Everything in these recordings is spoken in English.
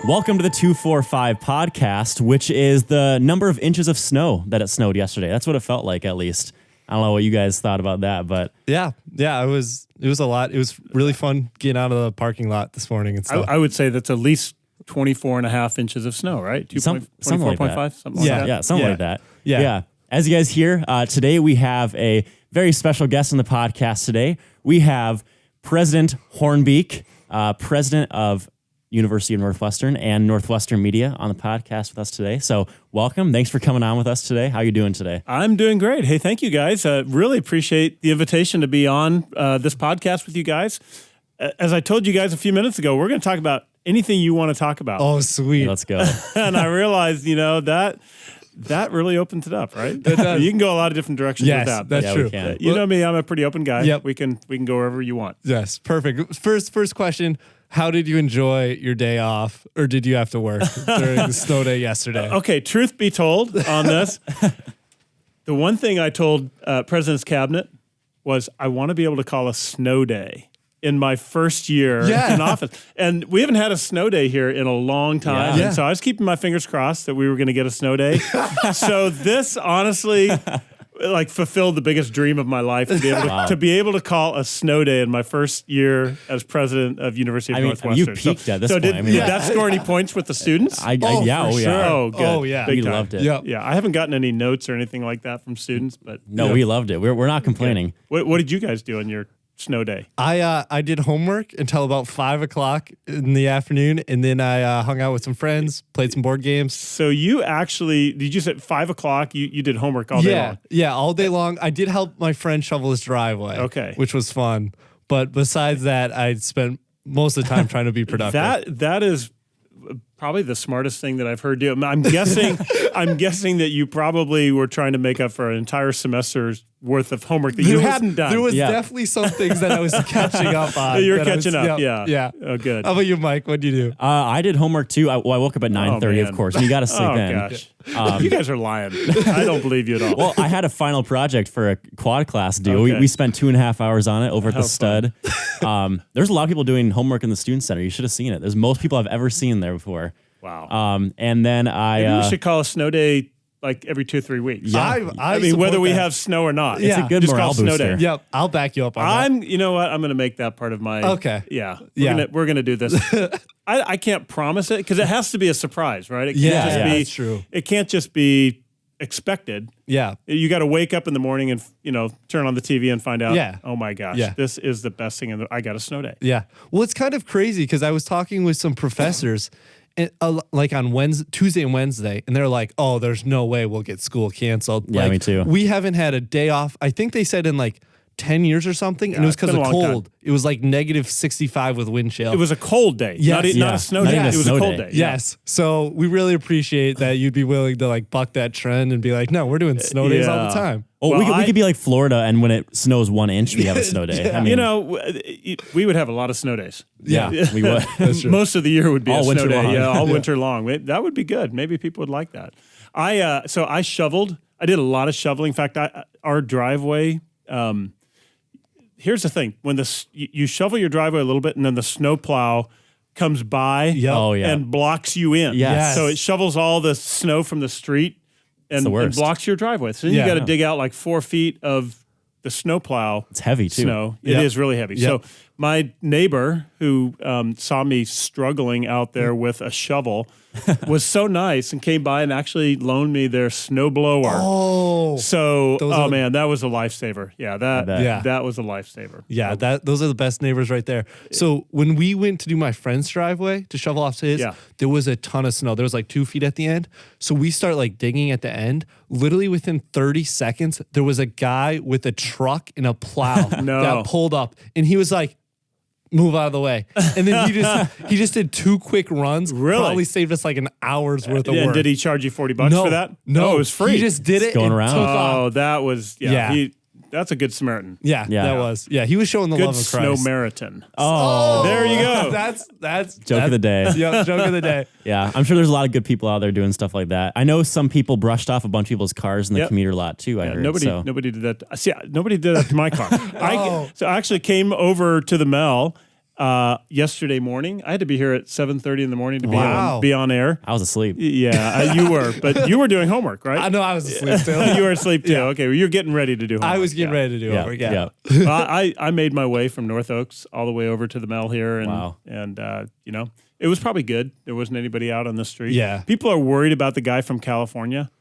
Welcome to the 245 podcast, which is the number of inches of snow that it snowed yesterday. That's what it felt like, at least. I don't know what you guys thought about that, but yeah, it was a lot. It was really fun getting out of the parking lot this morning and stuff. I would say that's at least 24 and a half inches of snow, right? 24.5? Something like that. Yeah, something like that. Yeah. Yeah. As you guys hear, today we have a very special guest on the podcast today. We have President Hoornbeek, president of University of Northwestern and Northwestern Media on the podcast with us today. So welcome. Thanks for coming on with us today. How are you doing today? I'm doing great. Hey, thank you guys. Really appreciate the invitation to be on this podcast with you guys. As I told you guys a few minutes ago, we're going to talk about anything you want to talk about. Oh, sweet. Let's go. And I realized, that really opens it up, right? You can go a lot of different directions with that. That's true. You know me, I'm a pretty open guy. Yep. We can go wherever you want. Yes, perfect. First question. How did you enjoy your day off, or did you have to work during the snow day yesterday? Okay, truth be told on this, the one thing I told President's Cabinet was I want to be able to call a snow day in my first year in office. And we haven't had a snow day here in a long time. Yeah. And so I was keeping my fingers crossed that we were going to get a snow day. So this honestly fulfilled the biggest dream of my life to be able to call a snow day in my first year as president of University of Northwestern. You peaked at this point. Did that score any points with the students? Yeah. Sure. Oh, good. Oh, yeah. We loved it. Yep. Yeah, I haven't gotten any notes or anything like that from students, but No, we loved it. We're not complaining. What did you guys do on your snow day? I did homework until about 5 o'clock in the afternoon, and then I hung out with some friends, played some board games. So you actually, did you say 5 o'clock? You did homework all day long? Yeah, all day long. I did help my friend shovel his driveway. Okay. Which was fun. But besides that, I spent most of the time trying to be productive. That is probably the smartest thing that I've heard you. I'm guessing that you probably were trying to make up for an entire semester's worth of homework that you hadn't done. There was definitely some things that I was catching up on. You were catching up, yeah. Oh, good. How about you, Mike? What did you do? I did homework too. I woke up at 9:30, of course, and you got to sleep in. Gosh. You guys are lying. I don't believe you at all. Well, I had a final project for a quad class due. Okay. We spent 2.5 hours on it over at the Stud. There's a lot of people doing homework in the Student Center. You should have seen it. There's most people I've ever seen there before. Wow. And then maybe we should call a snow day like every 2 or 3 weeks. Yeah. I mean, whether we have snow or not. It's a good just morale call snow booster. day. Yep, I'll back you up on that. You know what? I'm going to make that part of my. Okay. Yeah. We're gonna do this. I can't promise it because it has to be a surprise, right? It can't that's true. It can't just be expected. Yeah. You got to wake up in the morning and turn on the TV and find out. Yeah. Oh my gosh, this is the best thing. I got a snow day. Yeah. Well, it's kind of crazy because I was talking with some professors. And, like on Tuesday and Wednesday, and they're like, "Oh, there's no way we'll get school canceled." Yeah, like, me too. We haven't had a day off. I think they said in like 10 years or something, and it was because of cold. It was like negative 65 with wind chill. It was a cold day, not a snow day. It was a cold day. Yes. So we really appreciate that you'd be willing to like buck that trend and be like, "No, we're doing snow days all the time." Oh, we could be like Florida, and when it snows 1 inch, we have a snow day. Yeah. I mean, we would have a lot of snow days. Yeah, we would. Most of the year would be all a snow winter day. long. Yeah, all winter long. That would be good. Maybe people would like that. So I shoveled. I did a lot of shoveling. In fact, our driveway. Here's the thing: when you shovel your driveway a little bit, and then the snowplow comes by and blocks you in. Yes. So it shovels all the snow from the street and blocks your driveway. So then you got to dig out like 4 feet of the snowplow. It's heavy too. Snow. It is really heavy. Yep. So my neighbor who saw me struggling out there with a shovel was so nice and came by and actually loaned me their snowblower. Oh. So, man, that was a lifesaver. Yeah, that was a lifesaver. Yeah, those are the best neighbors right there. So when we went to do my friend's driveway to shovel off his, there was a ton of snow. There was like 2 feet at the end. So we start like digging at the end. Literally within 30 seconds, there was a guy with a truck and a plow that pulled up, and he was like, "Move out of the way." And then he just did 2 quick runs. Really? Probably saved us like an hour's worth of work. And did he charge you $40 for that? No, it was free. He just did it. Going around. Oh, that was that's a good Samaritan. Yeah, that was. Yeah, he was showing the Good love of snow Christ. Samaritan. Oh, there you go. That's joke of the day. Yep, joke of the day. Yeah, I'm sure there's a lot of good people out there doing stuff like that. I know some people brushed off a bunch of people's cars in the commuter lot too. I heard. Nobody did that. See, nobody did that to my car. So I actually came over to the Mel yesterday morning. I had to be here at 7:30 in the morning to be on air. I was asleep. Yeah, you were, but you were doing homework, right? I know I was asleep still. You were asleep too. Yeah. Okay, well, you're getting ready to do homework. I was getting ready to do homework. Yeah. Well, I made my way from North Oaks all the way over to the Mel here, and it was probably good. There wasn't anybody out on the street. Yeah, people are worried about the guy from California.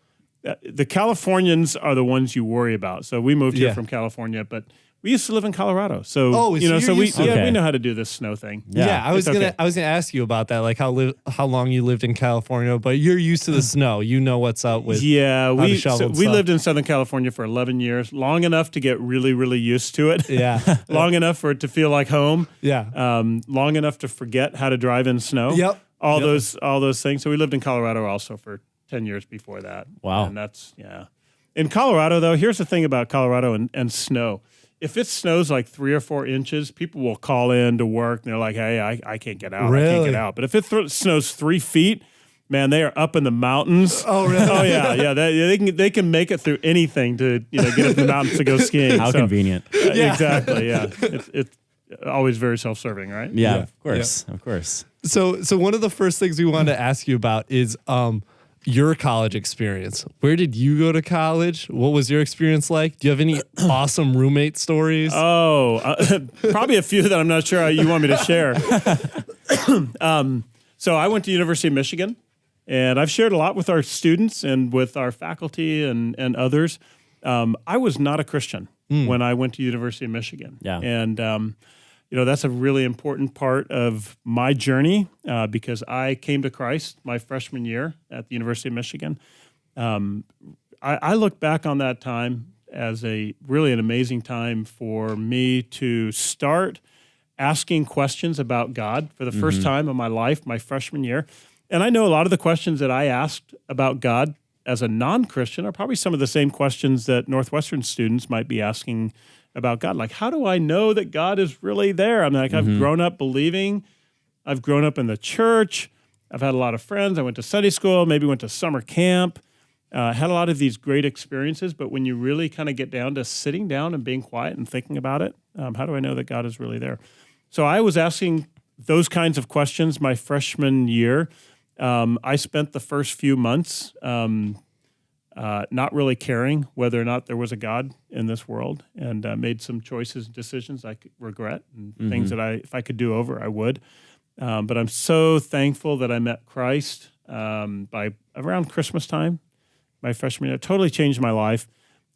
The Californians are the ones you worry about. So we moved here from California, but we used to live in Colorado. So we know how to do this snow thing. Yeah, I was gonna ask you about that, like how long you lived in California, but you're used to the snow. You know what's up with we lived in Southern California for 11 years, long enough to get really, really used to it. Yeah. Long enough for it to feel like home. Yeah. Long enough to forget how to drive in snow. Yep. All those things. So we lived in Colorado also for 10 years before that. Wow. And that's in Colorado though, here's the thing about Colorado and snow. If it snows like 3 or 4 inches, people will call in to work and they're like, hey, I can't get out. Really? I can't get out. But if it snows 3 feet, man, they are up in the mountains. Oh, really? Oh, yeah. They can make it through anything to get up in the mountains to go skiing. How convenient. Exactly, yeah. It's always very self-serving, right? Yeah, of course. Yeah. Of course. So one of the first things we wanted to ask you about is your college experience. Where did you go to college? What was your experience like? Do you have any awesome roommate stories? Oh, probably a few that I'm not sure you want me to share. So I went to University of Michigan, and I've shared a lot with our students and with our faculty and others. I was not a Christian when I went to University of Michigan. Yeah. And that's a really important part of my journey because I came to Christ my freshman year at the University of Michigan. I look back on that time as an amazing time for me to start asking questions about God for the first time in my life, my freshman year. And I know a lot of the questions that I asked about God as a non-Christian are probably some of the same questions that Northwestern students might be asking about God. Like, how do I know that God is really there? I'm like, I've grown up believing. I've grown up in the church. I've had a lot of friends. I went to Sunday school, maybe went to summer camp, had a lot of these great experiences. But when you really kind of get down to sitting down and being quiet and thinking about it, how do I know that God is really there? So I was asking those kinds of questions my freshman year. I spent the first few months not really caring whether or not there was a God in this world, and made some choices and decisions I could regret and things that if I could do over, I would. But I'm so thankful that I met Christ by around Christmas time, my freshman year. It totally changed my life.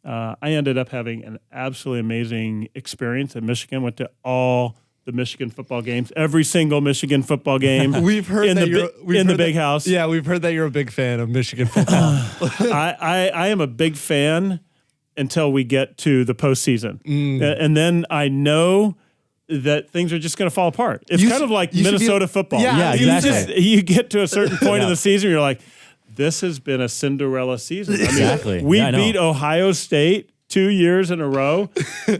I ended up having an absolutely amazing experience at Michigan, went to all the Michigan football games, every single Michigan football game. We've heard in the big house. Yeah, we've heard that you're a big fan of Michigan football. I am a big fan until we get to the postseason, and then I know that things are just going to fall apart. It's kind of like Minnesota football. Yeah, exactly. You get to a certain point in the season, you're like, this has been a Cinderella season. I mean, exactly. We beat Ohio State 2 years in a row,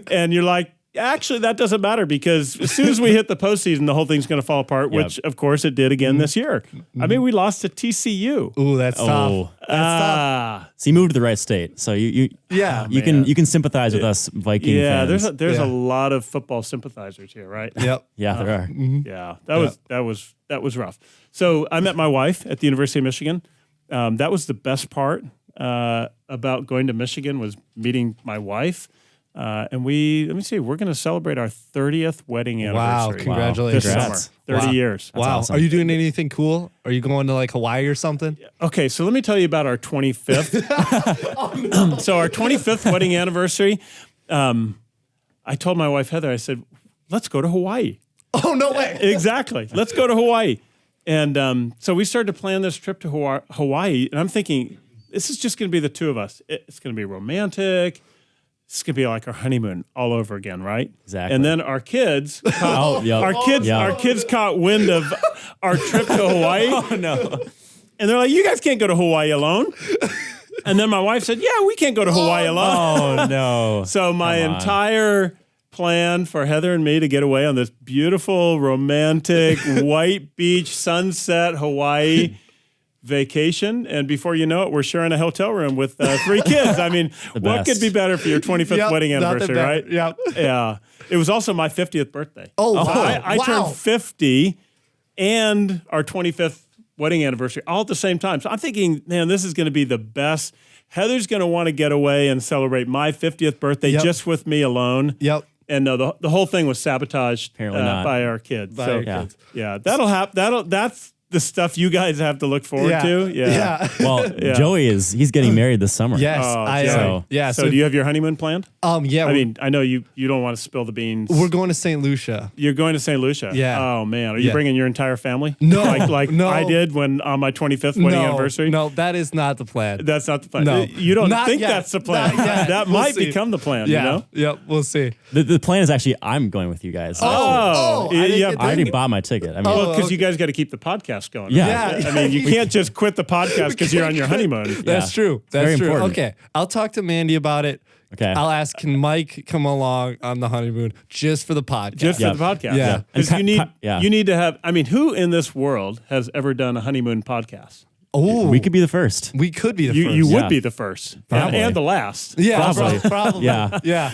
and you're like, actually, that doesn't matter because as soon as we hit the postseason, the whole thing's going to fall apart, which, of course, it did again this year. I mean, we lost to TCU. Ooh, that's tough. That's tough. So you moved to the right state. So you can sympathize with us Viking fans. Yeah, there's a lot of football symphathizers here, right? Yep. Yeah, there are. Yeah, that was rough. So I met my wife at the University of Michigan. That was the best part about going to Michigan was meeting my wife. And we're going to celebrate our 30th wedding anniversary. Wow, congratulations. This summer, 30 years. Wow. Awesome. Are you doing anything cool? Are you going to like Hawaii or something? Okay, so let me tell you about our 25th. So our 25th wedding anniversary, I told my wife, Heather, I said, let's go to Hawaii. Oh, no way. Exactly. Let's go to Hawaii. And so we started to plan this trip to Hawaii, and I'm thinking, this is just going to be the two of us. It's going to be romantic. It's going to be like our honeymoon all over again, right? Exactly. And then our kids our kids caught wind of our trip to Hawaii. Oh, no. And they're like, you guys can't go to Hawaii alone. And then my wife said, yeah, we can't go to Hawaii alone. Oh, no. So my entire plan for Heather and me to get away on this beautiful, romantic, white beach, sunset Hawaii vacation, and before you know it, we're sharing a hotel room with 3 kids. I mean, what could be better for your 25th wedding anniversary, right? Yep. Yeah. It was also my 50th birthday. Oh, So wow. I turned 50 and our 25th wedding anniversary all at the same time. So I'm thinking, man, this is going to be the best. Heather's going to want to get away and celebrate my 50th birthday just with me alone. Yep. And no, the whole thing was sabotaged Apparently not. by our kids. By So our kids. yeah, that'll happen. That's the stuff you guys have to look forward to. Yeah. Well, Joey he's getting married this summer. Yes. Oh, so do you have your honeymoon planned? Yeah. I mean, I know you don't want to spill the beans. we're going to St. Lucia. You're going to St. Lucia. Yeah. Oh man, are you bringing your entire family? No. like No. I did when on my 25th wedding anniversary. No, that is not the plan. That's not the plan. No. You don't Not think yet. that's the plan. Not yet. That We'll might see. become the plan. Yeah. You know. Yep. We'll see. The plan is actually I'm going with you guys. Oh, I didn't yeah. get I already bought my ticket. I mean, Well, because okay. you guys got to keep the podcast going. Yeah. I mean, you can't just quit the podcast because you're on your honeymoon. That's true. That's very true. important. Okay. I'll talk to Mandy about it. Okay. I'll ask, can Mike come along on the honeymoon just for the podcast? Just Yeah. for the podcast. Yeah. Because And you need to have. I mean, who in this world has ever done a honeymoon podcast? Oh, we could be the first. we could be the first. You would Yeah. be the first Probably. and the last. Yeah, Probably. probably. Yeah. Yeah.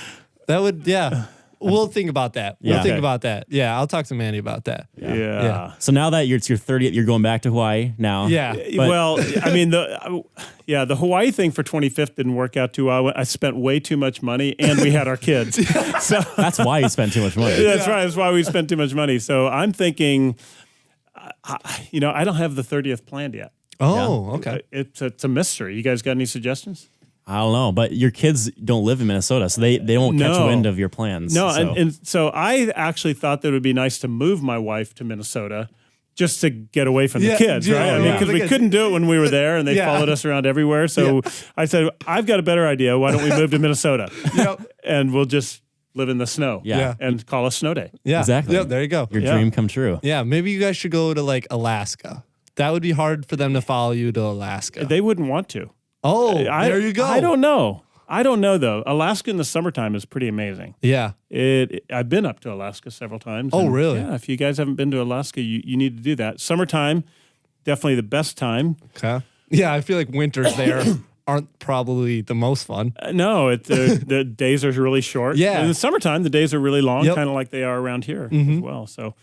That would, yeah. We'll think about that. We'll Yeah. think Okay. about that. Yeah, I'll talk to Mandy about that. Yeah. So now that it's your 30th, you're going back to Hawaii now. Yeah. But- Well, I mean, the Hawaii thing for 25th didn't work out too well. I spent way too much money, and we had our kids. So That's why you spent too much money. that's right. That's why we spent too much money. So I'm thinking, I don't have the 30th planned yet. Oh, okay. It's a mystery. You guys got any suggestions? I don't know, but your kids don't live in Minnesota, so they won't catch No. wind of your plans. No, so. and so I actually thought that it would be nice to move my wife to Minnesota just to get away from the Yeah, kids, yeah, right? I mean, yeah. because we couldn't do it when we were there, and they Yeah. followed us around everywhere. So I said, I've got a better idea. Why don't we move to Minnesota? Yep. And we'll just live in the snow. Yeah. And call a snow day. Yeah. Exactly. Yep, there you go. your Yeah. dream come true. Yeah, maybe you guys should go to like Alaska. That would be hard for them to follow you to Alaska. They wouldn't want to. There you go. I don't know. Though. Alaska in the summertime is pretty amazing. Yeah. I've been up to Alaska several times. Oh, and really? Yeah. If you guys haven't been to Alaska, you need to do that. Summertime, definitely the best time. Okay. Yeah, I feel like winters there aren't probably the most fun. No, the days are really short. Yeah. In the summertime, the days are really long, Yep. kind of like they are around here as well. So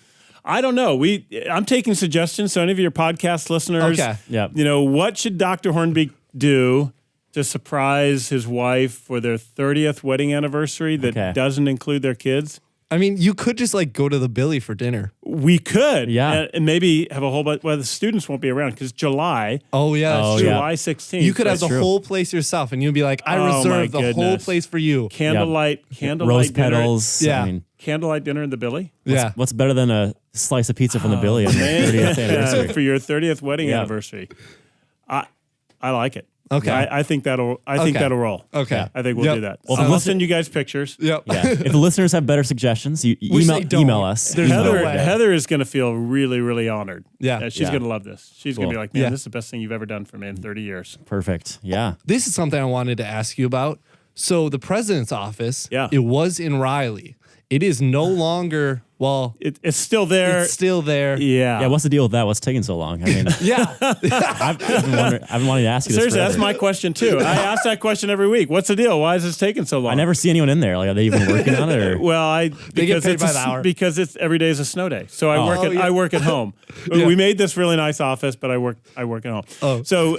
I don't know. I'm taking suggestions. So any of your podcast listeners, Okay. Yep. what should Dr. Hoornbeek do to surprise his wife for their 30th wedding anniversary that doesn't include their kids? I mean, you could just like go to the Billy for dinner. We could. Yeah. And maybe have a whole bunch. Well, the students won't be around because July. Oh, yeah. That's Oh, true. yeah. July 16th. You could have That's the true. whole place yourself and you'd be like, I Oh, my reserved the whole goodness. place for you. candlelight Rose dinner. petals. Yeah. I mean, Candlelight dinner in the Billy. Yeah. what's better than a slice of pizza from the Billy on your 30th anniversary? For your 30th wedding Yeah. anniversary. I like it. Okay. I think that'll roll. Okay. Yeah. I think we'll Yep. do that. Well, I'll listen- send you guys pictures. Yep. Yeah. If the listeners have better suggestions, you Which they don't. email us. There's no Heather, way. Heather is going to feel really, really honored. Yeah. She's Yeah. going to love this. She's going to be Cool. like, man, Yeah. this is the best thing you've ever done for me in 30 years. Perfect. Yeah. This is something I wanted to ask you about. So the president's office, Yeah. it was in Riley. It is no longer, well, It's still there. it's still there. Yeah. Yeah. What's the deal with that? What's taking so long? I mean, Yeah. I've been wanting to ask you this. Seriously, that's forever. my question too. I ask that question every week. What's the deal? Why is this taking so long? I never see anyone in there. Like, are they even working on it? Or? Well, because paid it's by the hour. because it's every day is a snow day. So I yeah. work at home. Yeah. We made this really nice office, but I work at home. Oh. So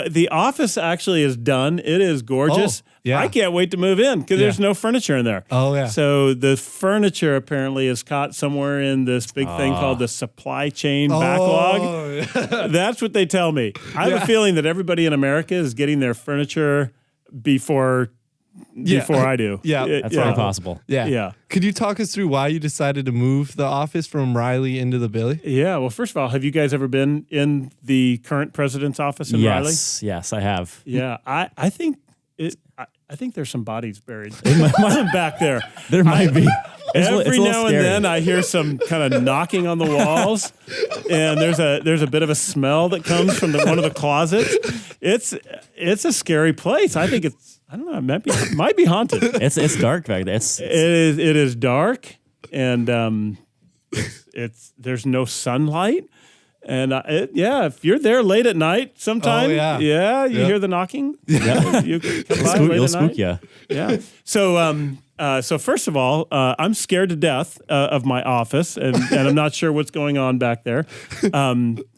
the office actually is done. It is gorgeous. Oh, yeah. I can't wait to move in because there's no furniture in there. Oh, yeah. So the furniture apparently is caught somewhere in this big thing called the supply chain backlog. Oh, yeah. That's what they tell me. I have a feeling that everybody in America is getting their furniture before I do. Yeah. That's very possible. Yeah. Yeah. Could you talk us through why you decided to move the office from Riley into the Billy? Yeah. Well, first of all, have you guys ever been in the current president's office in Riley? Yes, I have. Yeah. I think I think there's some bodies buried back there. There might be. Every now and then I hear some kind of knocking on the walls, and there's a bit of a smell that comes from one of the closets. It's a scary place. I think I don't know. It might be haunted. It's dark back there. It is dark, and there's no sunlight. And if you're there late at night sometime, you hear the knocking. Yeah. You come by late It'll at spook night. you. Yeah. So first of all, I'm scared to death of my office, and I'm not sure what's going on back there.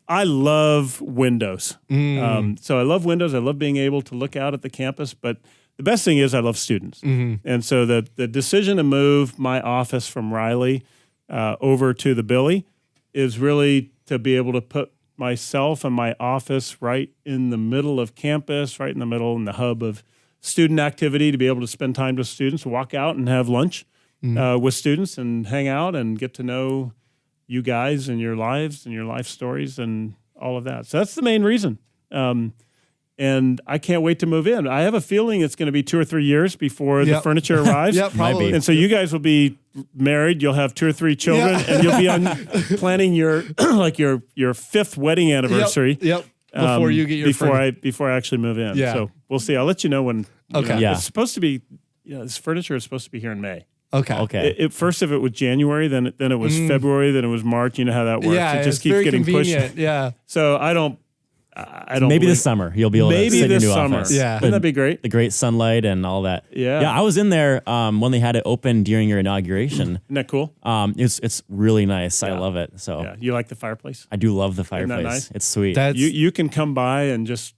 I love windows. So I love windows. I love being able to look out at the campus, but the best thing is I love students. And so the decision to move my office from Riley over to the Billy is really to be able to put myself and my office right in the middle of campus, right in the middle in the hub of student activity, to be able to spend time with students, walk out and have lunch with students and hang out and get to know you guys and your lives and your life stories and all of that. So that's the main reason. And I can't wait to move in. I have a feeling it's going to be 2 or 3 years before the furniture arrives. Probably. And so you guys will be married. You'll have 2 or 3 children, and you'll be planning your your 5th wedding anniversary. Before you get your before I actually move in. Yeah. So we'll see. I'll let you know when. Okay. Yeah. It's supposed to be. This furniture is supposed to be here in May. Okay. First of it was January, then it was February, then it was March. You know how that works. Yeah, it just it's keeps very getting convenient. pushed. Yeah. So I don't. Maybe this summer you'll be able to sit in your new summer. office. Yeah. Wouldn't that be great? The great sunlight and all that. Yeah. Yeah, I was in there when they had it open during your inauguration. Isn't that cool? It's really nice. I love it. So Yeah. You like the fireplace? I do love the fireplace. nice? It's sweet. You can come by and just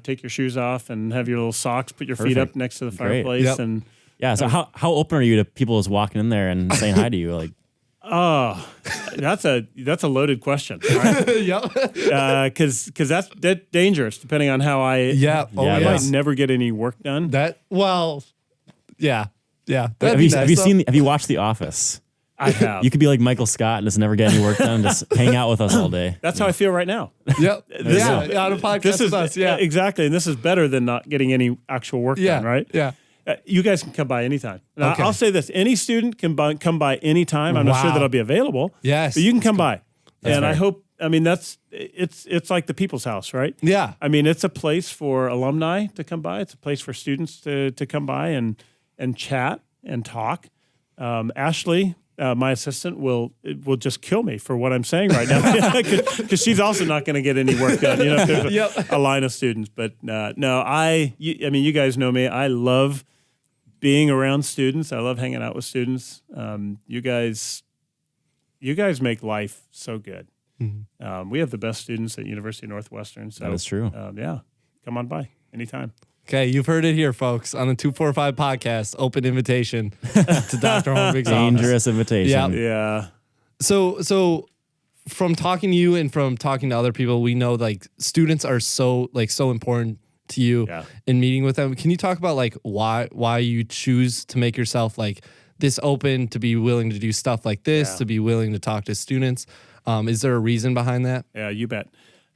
take your shoes off and have your little socks, put your feet up next to the Great. fireplace, and yeah. So how open are you to people just walking in there and saying hi to you? Like, that's a loaded question, right? Because that's dangerous depending on how I I might never get any work done. Yeah. have you watched The Office? I have. You could be like Michael Scott and just never get any work done, and just hang out with us all day. That's how I feel right now. Yep. On a podcast This is with us. Yeah. exactly, and this is better than not getting any actual work done, right? Yeah. You guys can come by anytime. Now, Okay. I'll say this: any student can come by anytime. I'm not sure that I'll be available. Yes. But you can come by, and I fair. hope. I mean, it's like the people's house, right? Yeah. I mean, it's a place for alumni to come by. It's a place for students to come by and chat and talk. Ashley, my assistant, will just kill me for what I'm saying right now, because she's also not going to get any work done. If there's a line of students. But no, you guys know me. I love being around students. I love hanging out with students. You guys make life so good. We have the best students at University of Northwestern. So That is true. Come on by anytime. Okay, you've heard it here, folks, on the 245 podcast. Open invitation to Dr. Hoornbeek's Dangerous invitation. Yeah. So from talking to you and from talking to other people, we know like students are so important to you in meeting with them. Can you talk about like why you choose to make yourself like this open, to be willing to do stuff like this, to be willing to talk to students? Is there a reason behind that? Yeah, you bet.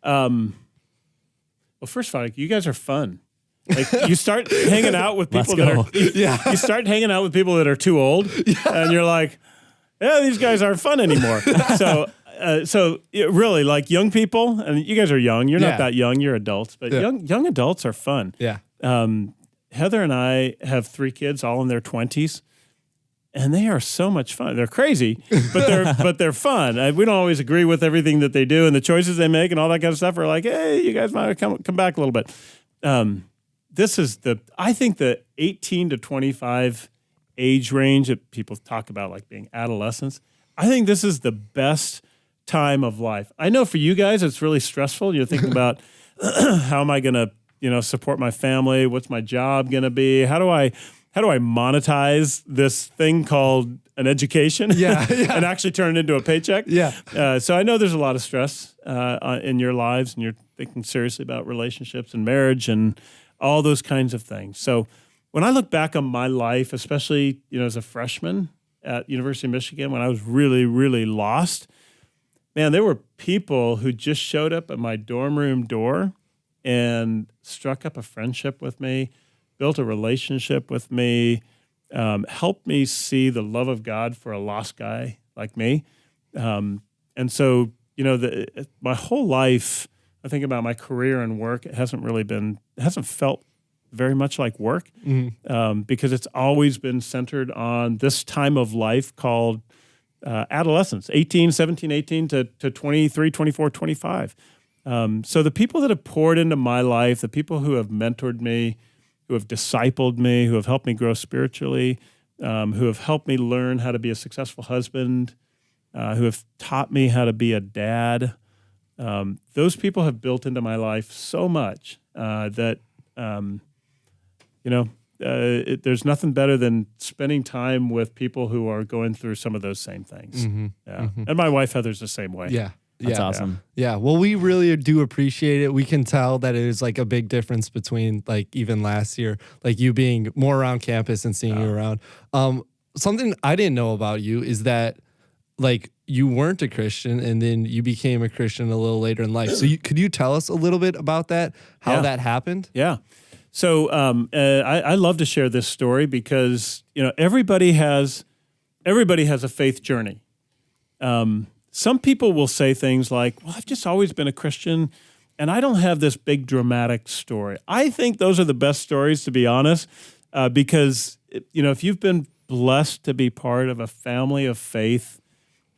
Well, first of all, you guys are fun. Like you start hanging out with people you start hanging out with people that are too old, and you're like, these guys aren't fun anymore. So really, like young people, and you guys are young. You're not that young. You're adults, but young adults are fun. Yeah. Heather and I have 3 kids, all in their 20s. And they are so much fun. They're crazy, but they're fun. We don't always agree with everything that they do and the choices they make and all that kind of stuff. We're like, hey, you guys might come back a little bit. This is I think the 18 to 25 age range that people talk about like being adolescents. I think this is the best time of life. I know for you guys, it's really stressful. You're thinking about how am I going to, support my family? What's my job going to be? How do I monetize this thing called an education and actually turn it into a paycheck? Yeah. So I know there's a lot of stress in your lives, and you're thinking seriously about relationships and marriage and all those kinds of things. So when I look back on my life, especially, as a freshman at University of Michigan, when I was really, really lost, man, there were people who just showed up at my dorm room door and struck up a friendship with me, built a relationship with me, helped me see the love of God for a lost guy like me. And so, my whole life, I think about my career and work, it hasn't felt very much like work, because it's always been centered on this time of life called adolescence, 18, 17, 18 to 23, 24, 25. So the people that have poured into my life, the people who have mentored me, who have discipled me, who have helped me grow spiritually, who have helped me learn how to be a successful husband, who have taught me how to be a dad, those people have built into my life so much that, there's nothing better than spending time with people who are going through some of those same things. Mm-hmm. Yeah. Mm-hmm. And my wife, Heather's the same way. Yeah. That's awesome. Yeah. Well, we really do appreciate it. We can tell that it is like a big difference between like even last year, like you being more around campus and seeing you around. Something I didn't know about you is that like you weren't a Christian and then you became a Christian a little later in life. So could you tell us a little bit about that, how that happened? Yeah. So I love to share this story because, everybody has a faith journey. Some people will say things like, well, I've just always been a Christian and I don't have this big dramatic story. I think those are the best stories, to be honest, because, if you've been blessed to be part of a family of faith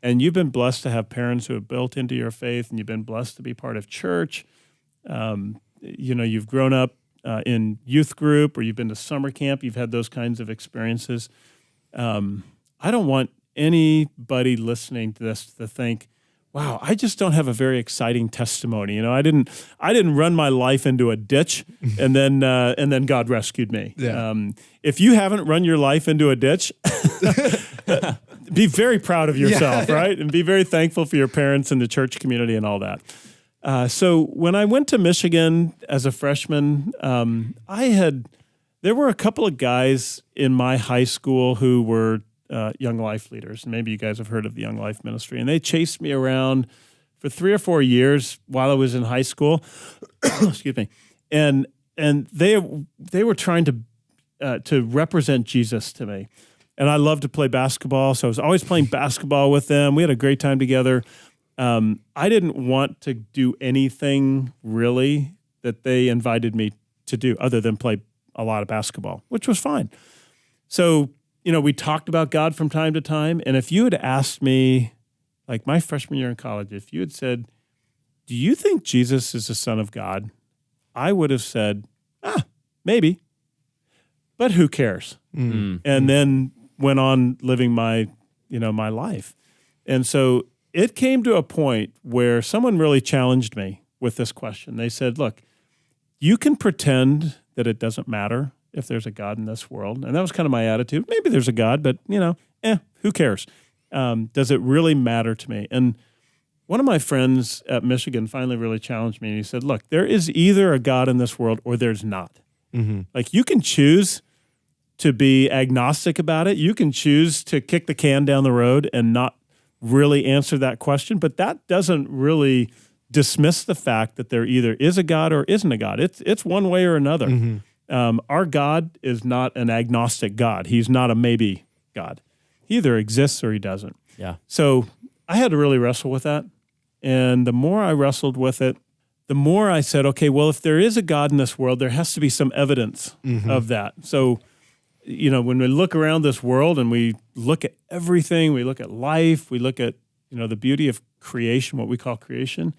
and you've been blessed to have parents who have built into your faith and you've been blessed to be part of church, you've grown up in youth group or you've been to summer camp, you've had those kinds of experiences. I don't want anybody listening to this to think, wow, I just don't have a very exciting testimony. I didn't run my life into a ditch and then God rescued me. Yeah. If you haven't run your life into a ditch, be very proud of yourself, right? And be very thankful for your parents and the church community and all that. So when I went to Michigan as a freshman, there were a couple of guys in my high school who were Young Life leaders. And maybe you guys have heard of the Young Life ministry. And they chased me around for 3 or 4 years while I was in high school. Excuse me. And they were trying to represent Jesus to me. And I loved to play basketball, so I was always playing basketball with them. We had a great time together. I didn't want to do anything really that they invited me to do other than play a lot of basketball, which was fine. So, we talked about God from time to time. And if you had asked me, like my freshman year in college, if you had said, do you think Jesus is the Son of God? I would have said, maybe, but who cares? Mm-hmm. And then went on living my life. And so it came to a point where someone really challenged me with this question. They said, look, you can pretend that it doesn't matter if there's a God in this world. And that was kind of my attitude. Maybe there's a God, but, who cares? Does it really matter to me? And one of my friends at Michigan finally really challenged me. And he said, look, there is either a God in this world or there's not. Mm-hmm. Like you can choose to be agnostic about it. You can choose to kick the can down the road and not really answer that question. But that doesn't really dismiss the fact that there either is a God or isn't a God. It's one way or another. Mm-hmm. Our God is not an agnostic God. He's not a maybe God. He either exists or he doesn't. Yeah. So I had to really wrestle with that. And the more I wrestled with it, the more I said, okay, well, if there is a God in this world, there has to be some evidence of that. So, when we look around this world and we look at everything, we look at life, we look at, the beauty of creation, what we call creation,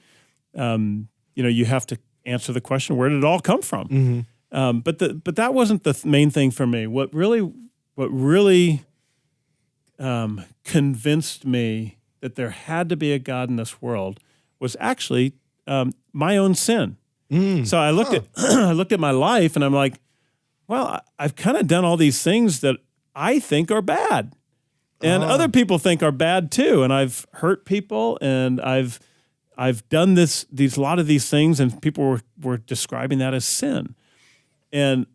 you have to answer the question, where did it all come from? Mm-hmm. But that wasn't the main thing for me. What really convinced me that there had to be a God in this world was actually my own sin. So I looked at my life and I'm like, well, I've kind of done all these things that I think are bad, and other people think are bad too. And I've hurt people, and I've done a lot of these things, and people were describing that as sin. And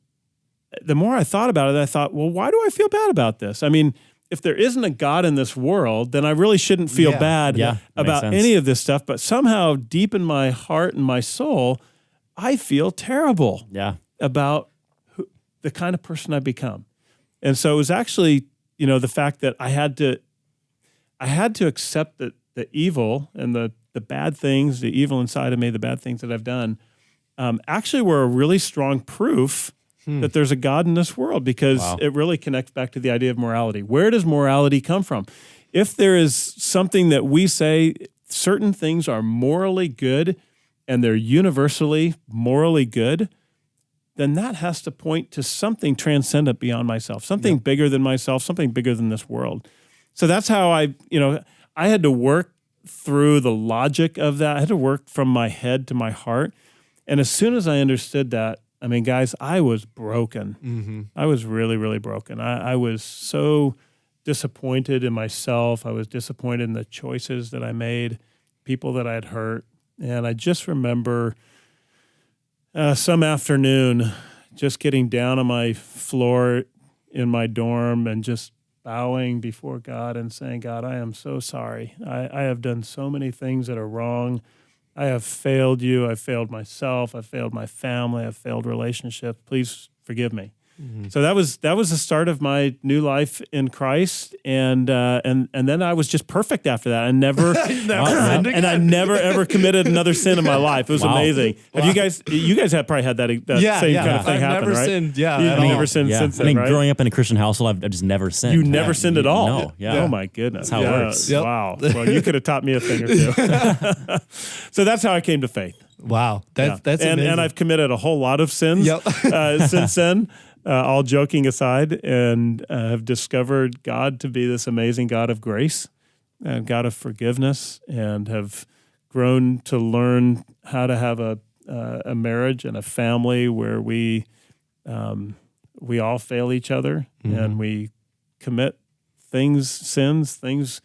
the more I thought about it, I thought, well, why do I feel bad about this? I mean, if there isn't a God in this world, then I really shouldn't feel bad about any of this stuff. But somehow deep in my heart and my soul, I feel terrible about the kind of person I've become. And so it was actually, the fact that I had to accept that the evil and the bad things, the evil inside of me, the bad things that I've done, actually were a really strong proof that there's a God in this world, because it really connects back to the idea of morality. Where does morality come from? if there is something that we say, certain things are morally good and they're universally morally good, then that has to point to something transcendent beyond myself, something bigger than myself, something bigger than this world. So that's how I had to work through the logic of that. I had to work from my head to my heart. And as soon as I understood that, I mean, guys, I was broken. Mm-hmm. I was really, really broken. I was so disappointed in myself. I was disappointed in the choices that I made, people that I had hurt. And I just remember some afternoon just getting down on my floor in my dorm and just bowing before God and saying, God, I am so sorry. I have done so many things that are wrong. I have failed you. I've failed myself. I've failed my family. I've failed relationships. Please forgive me. Mm-hmm. So that was the start of my new life in Christ, and then I was just perfect after that. I never I never ever committed another sin in my life. It was amazing. Have you guys have probably had that same kind of thing happen, never right? Sinned, You've never sinned since then, right? Growing up in a Christian household, I've just never sinned. You never sinned at all? No. Yeah. Oh my goodness. That's how it works. Yep. Wow. Well, you could have taught me a thing or two. So that's how I came to faith. Wow. That's amazing. And I've committed a whole lot of sins since then. All joking aside, and have discovered God to be this amazing God of grace and God of forgiveness, and have grown to learn how to have a marriage and a family where we all fail each other, and we commit sins,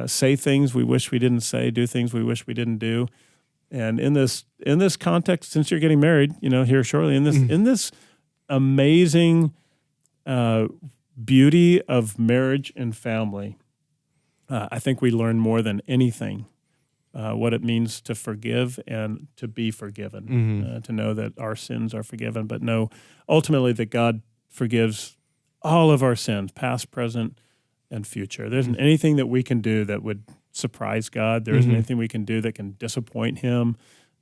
say things we wish we didn't say, do things we wish we didn't do. And in this context, since you're getting married, here shortly, in this amazing beauty of marriage and family, I think we learn more than anything what it means to forgive and to be forgiven, to know that our sins are forgiven, but know ultimately that God forgives all of our sins, past, present, and future. There isn't anything that we can do that would surprise God. There isn't anything we can do that can disappoint Him.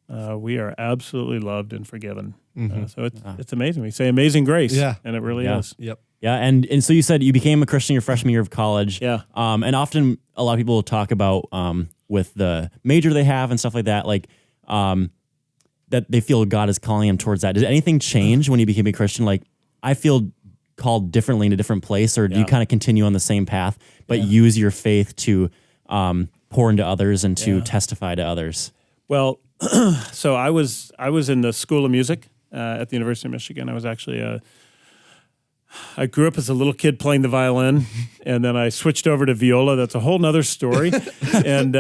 We are absolutely loved and forgiven. So it's amazing. We say amazing grace, and it really is. Yep. Yeah, and so you said you became a Christian your freshman year of college. Yeah. And often a lot of people talk about with the major they have and stuff like that, like that they feel God is calling them towards that. Did anything change when you became a Christian? Like, I feel called differently in a different place, or do you kind of continue on the same path, but use your faith to pour into others and to testify to others? Well, so I was in the School of Music at the University of Michigan. I was actually I grew up as a little kid playing the violin, and then I switched over to viola. That's a whole nother story. And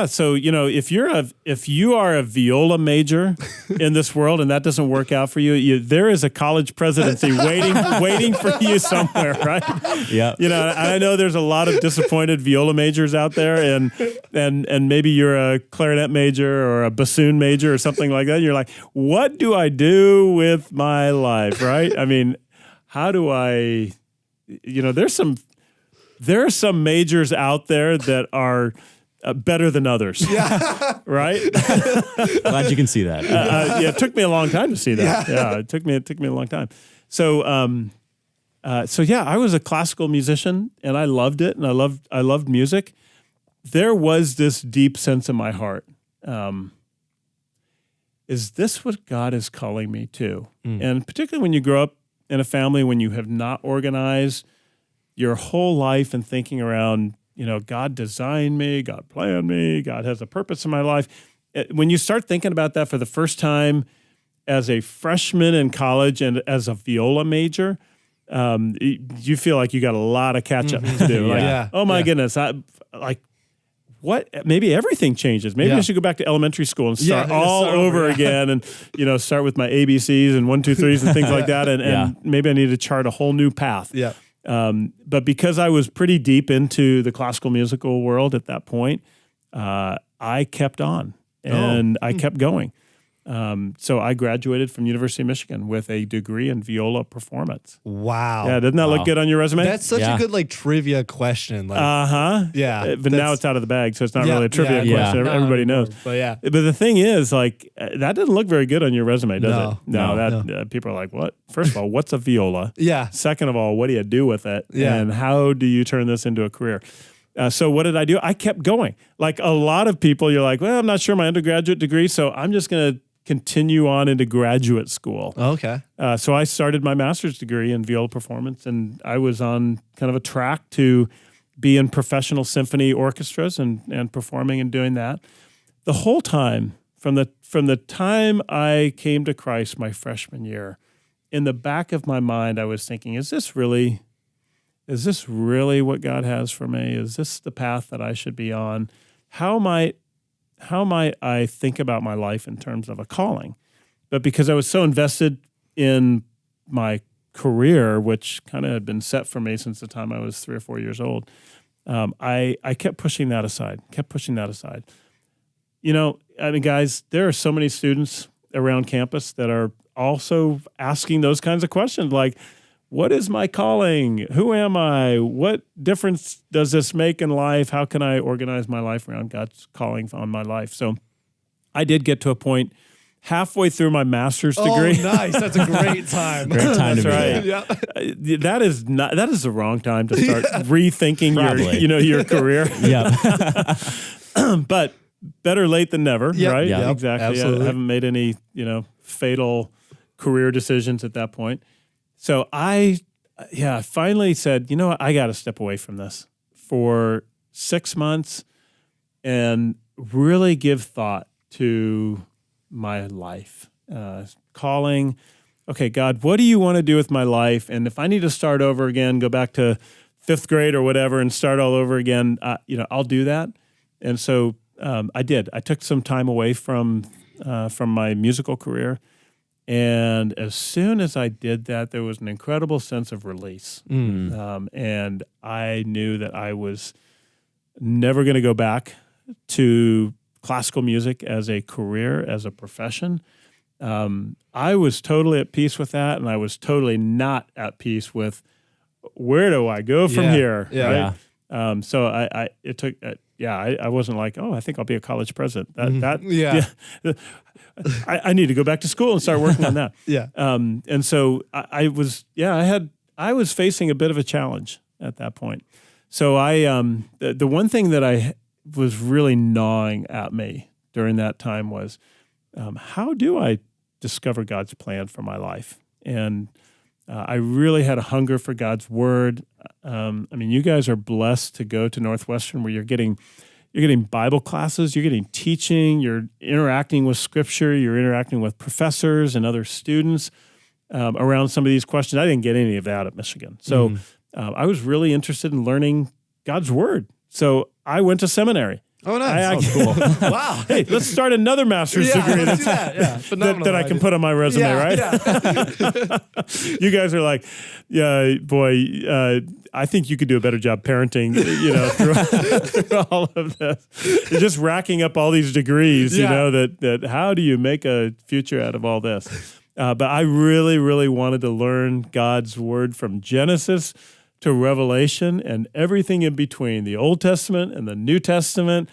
so if you are a viola major in this world and that doesn't work out for you, there is a college presidency waiting for you somewhere, right? Yeah. I know there's a lot of disappointed viola majors out there, and maybe you're a clarinet major or a bassoon major or something like that. And you're like, what do I do with my life, right? I mean, how do I, there are some majors out there that are better than others. Yeah. Right? Glad you can see that. It took me a long time to see that. Yeah, it took me a long time. So, I was a classical musician, and I loved it, and I loved music. There was this deep sense in my heart. Is this what God is calling me to? And particularly when you grow up in a family, when you have not organized your whole life and thinking around, God designed me, God planned me, God has a purpose in my life. When you start thinking about that for the first time as a freshman in college and as a viola major, you feel like you got a lot of catch up to do. Oh my goodness, what? Maybe everything changes. Maybe I should go back to elementary school and start all over again, and start with my ABCs and 1, 2, 3s and things like that. And maybe I need to chart a whole new path. Yeah. But because I was pretty deep into the classical musical world at that point, I kept on and I kept going. So I graduated from University of Michigan with a degree in viola performance. Wow. Yeah, doesn't that look good on your resume? That's such a good trivia question. Yeah. But now it's out of the bag, so it's not really a trivia question. Everybody knows. But the thing is, that doesn't look very good on your resume, does it? No. People are like, what? First of all, what's a viola? Yeah. Second of all, what do you do with it? Yeah. And how do you turn this into a career? So what did I do? I kept going. Like a lot of people, you're like, well, I'm not sure my undergraduate degree, so I'm just going to continue on into graduate school. Okay. So I started my master's degree in viola performance, and I was on kind of a track to be in professional symphony orchestras and performing and doing that. The whole time, from the time I came to Christ my freshman year, in the back of my mind, I was thinking, is this really what God has for me? Is this the path that I should be on? How might I think about my life in terms of a calling? But because I was so invested in my career, which kind of had been set for me since the time I was 3 or 4 years old, I kept pushing that aside. You know, I mean, guys, there are so many students around campus that are also asking those kinds of questions, like, what is my calling? Who am I? What difference does this make in life? How can I organize my life around God's calling on my life? So I did get to a point halfway through my master's degree. Oh, nice. That's a great time. Great time to be right. Yeah. That is the wrong time to start rethinking your career. Yeah. But better late than never, right? Yep. Exactly. Absolutely. I haven't made any, fatal career decisions at that point. So I finally said, you know what, I got to step away from this for 6 months and really give thought to my life. Calling, okay, God, what do you want to do with my life? And if I need to start over again, go back to 5th grade or whatever and start all over again, I'll do that. And so I did. I took some time away from my musical career. And as soon as I did that, there was an incredible sense of release. And I knew that I was never going to go back to classical music as a career, as a profession. I was totally at peace with that, and I was totally not at peace with where do I go from here? Yeah. Right? So I wasn't like, oh, I think I'll be a college president. I need to go back to school and start working on that. Yeah. And so I was facing a bit of a challenge at that point. So the one thing that I was really gnawing at me during that time was, how do I discover God's plan for my life? And I really had a hunger for God's word. You guys are blessed to go to Northwestern where you're getting Bible classes, you're getting teaching, you're interacting with Scripture, you're interacting with professors and other students around some of these questions. I didn't get any of that at Michigan. So I was really interested in learning God's Word. So I went to seminary. Oh, nice. Cool. Wow. Hey, let's start another master's degree that I can put on my resume, right? Yeah. You guys are like, yeah, boy, I think you could do a better job parenting, through all of this. You're just racking up all these degrees, that how do you make a future out of all this? But I really, really wanted to learn God's word from Genesis to Revelation and everything in between, the Old Testament and the New Testament.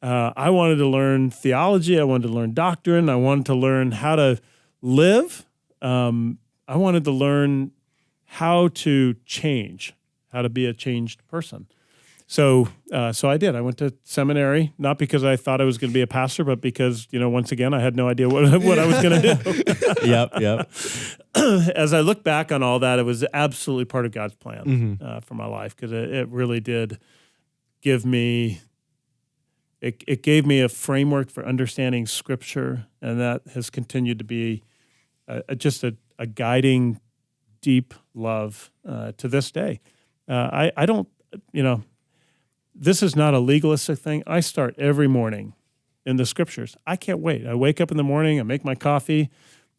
I wanted to learn theology. I wanted to learn doctrine. I wanted to learn how to live. I wanted to learn how to change, how to be a changed person. So I did. I went to seminary, not because I thought I was going to be a pastor, but because, once again, I had no idea what I was going to do. Yep. As I look back on all that, it was absolutely part of God's plan for my life, because it really did give me, it gave me a framework for understanding Scripture, and that has continued to be just a guiding, deep love to this day. I don't, this is not a legalistic thing. I start every morning in the Scriptures. I can't wait. I wake up in the morning, I make my coffee.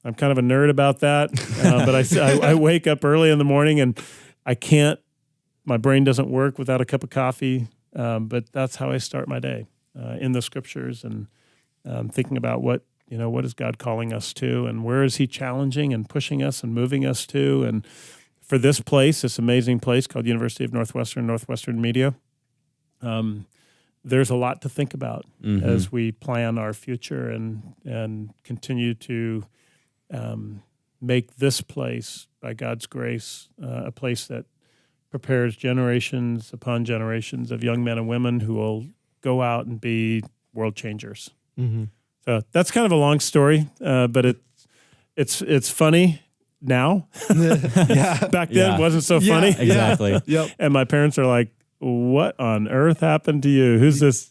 I'm kind of a nerd about that, but I wake up early in the morning and my brain doesn't work without a cup of coffee, but that's how I start my day, in the Scriptures and thinking about what is God calling us to, and where is He challenging and pushing us and moving us to. And for this amazing place called University of Northwestern Media, there's a lot to think about as we plan our future and continue to make this place, by God's grace, a place that prepares generations upon generations of young men and women who will go out and be world changers. Mm-hmm. So that's kind of a long story, but it's funny now. Back then it wasn't so funny. Exactly. Yep. And my parents are like, what on earth happened to you? Who's this?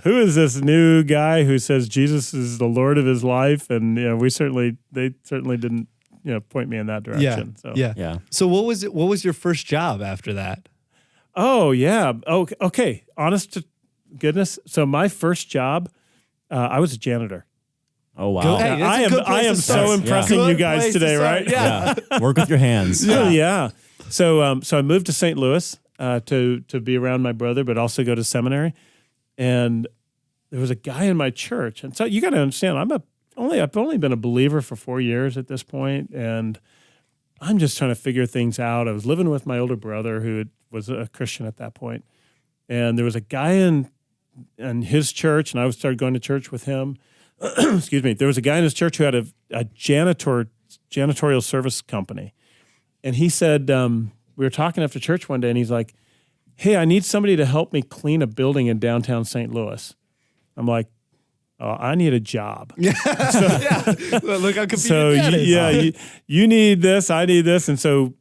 Who is this new guy who says Jesus is the Lord of his life? And they certainly didn't point me in that direction. Yeah. So what was your first job after that? Oh yeah. Okay. Honest to goodness. So my first job, I was a janitor. Oh wow! Hey, I am so impressing you guys today, right? Yeah. Work with your hands. Yeah. So I moved to St. Louis to be around my brother, but also go to seminary. And there was a guy in my church, and so you got to understand, I've only been a believer for 4 years at this point, and I'm just trying to figure things out. I was living with my older brother, who was a Christian at that point, and there was a guy in his church, and I started going to church with him. Excuse me. There was a guy in his church who had a janitorial service company, and he said, we were talking after church one day, and he's like, "Hey, I need somebody to help me clean a building in downtown St. Louis." I'm like, "Oh, I need a job." Look how convenient that is. You need this, I need this, and so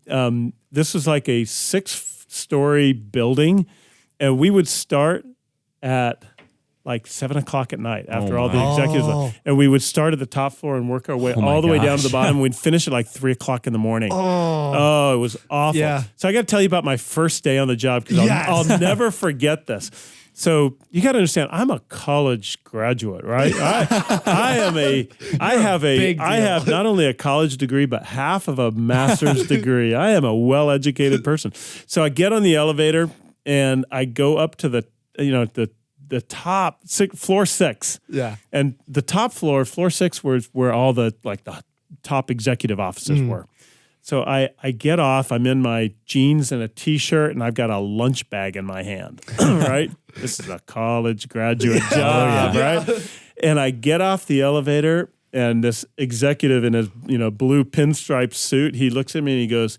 this was like a 6-story building, and we would start at like 7:00 at night after all the executives left. And we would start at the top floor and work our way all the way down to the bottom. We'd finish at like 3:00 in the morning. Oh, it was awful. Yeah. So I got to tell you about my first day on the job, because I'll never forget this. So you got to understand, I'm a college graduate, right? I have not only a college degree, but half of a master's degree. I am a well-educated person. So I get on the elevator and I go up to the top floor 6. Yeah. And the top floor 6, where all the top executive offices were. So I get off, I'm in my jeans and a t-shirt, and I've got a lunch bag in my hand, right? This is a college graduate job, right? And I get off the elevator, and this executive in his blue pinstripe suit, he looks at me and he goes,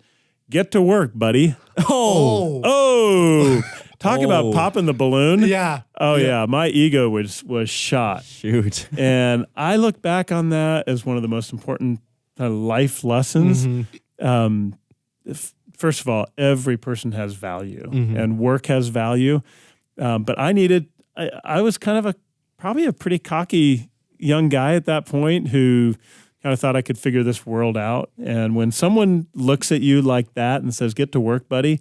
"Get to work, buddy." Oh. Talk about popping the balloon. Yeah. Oh yeah. My ego was shot. Shoot. And I look back on that as one of the most important life lessons. First of all, every person has value, and work has value. But I was kind of probably a pretty cocky young guy at that point who kind of thought I could figure this world out. And when someone looks at you like that and says, "Get to work, buddy,"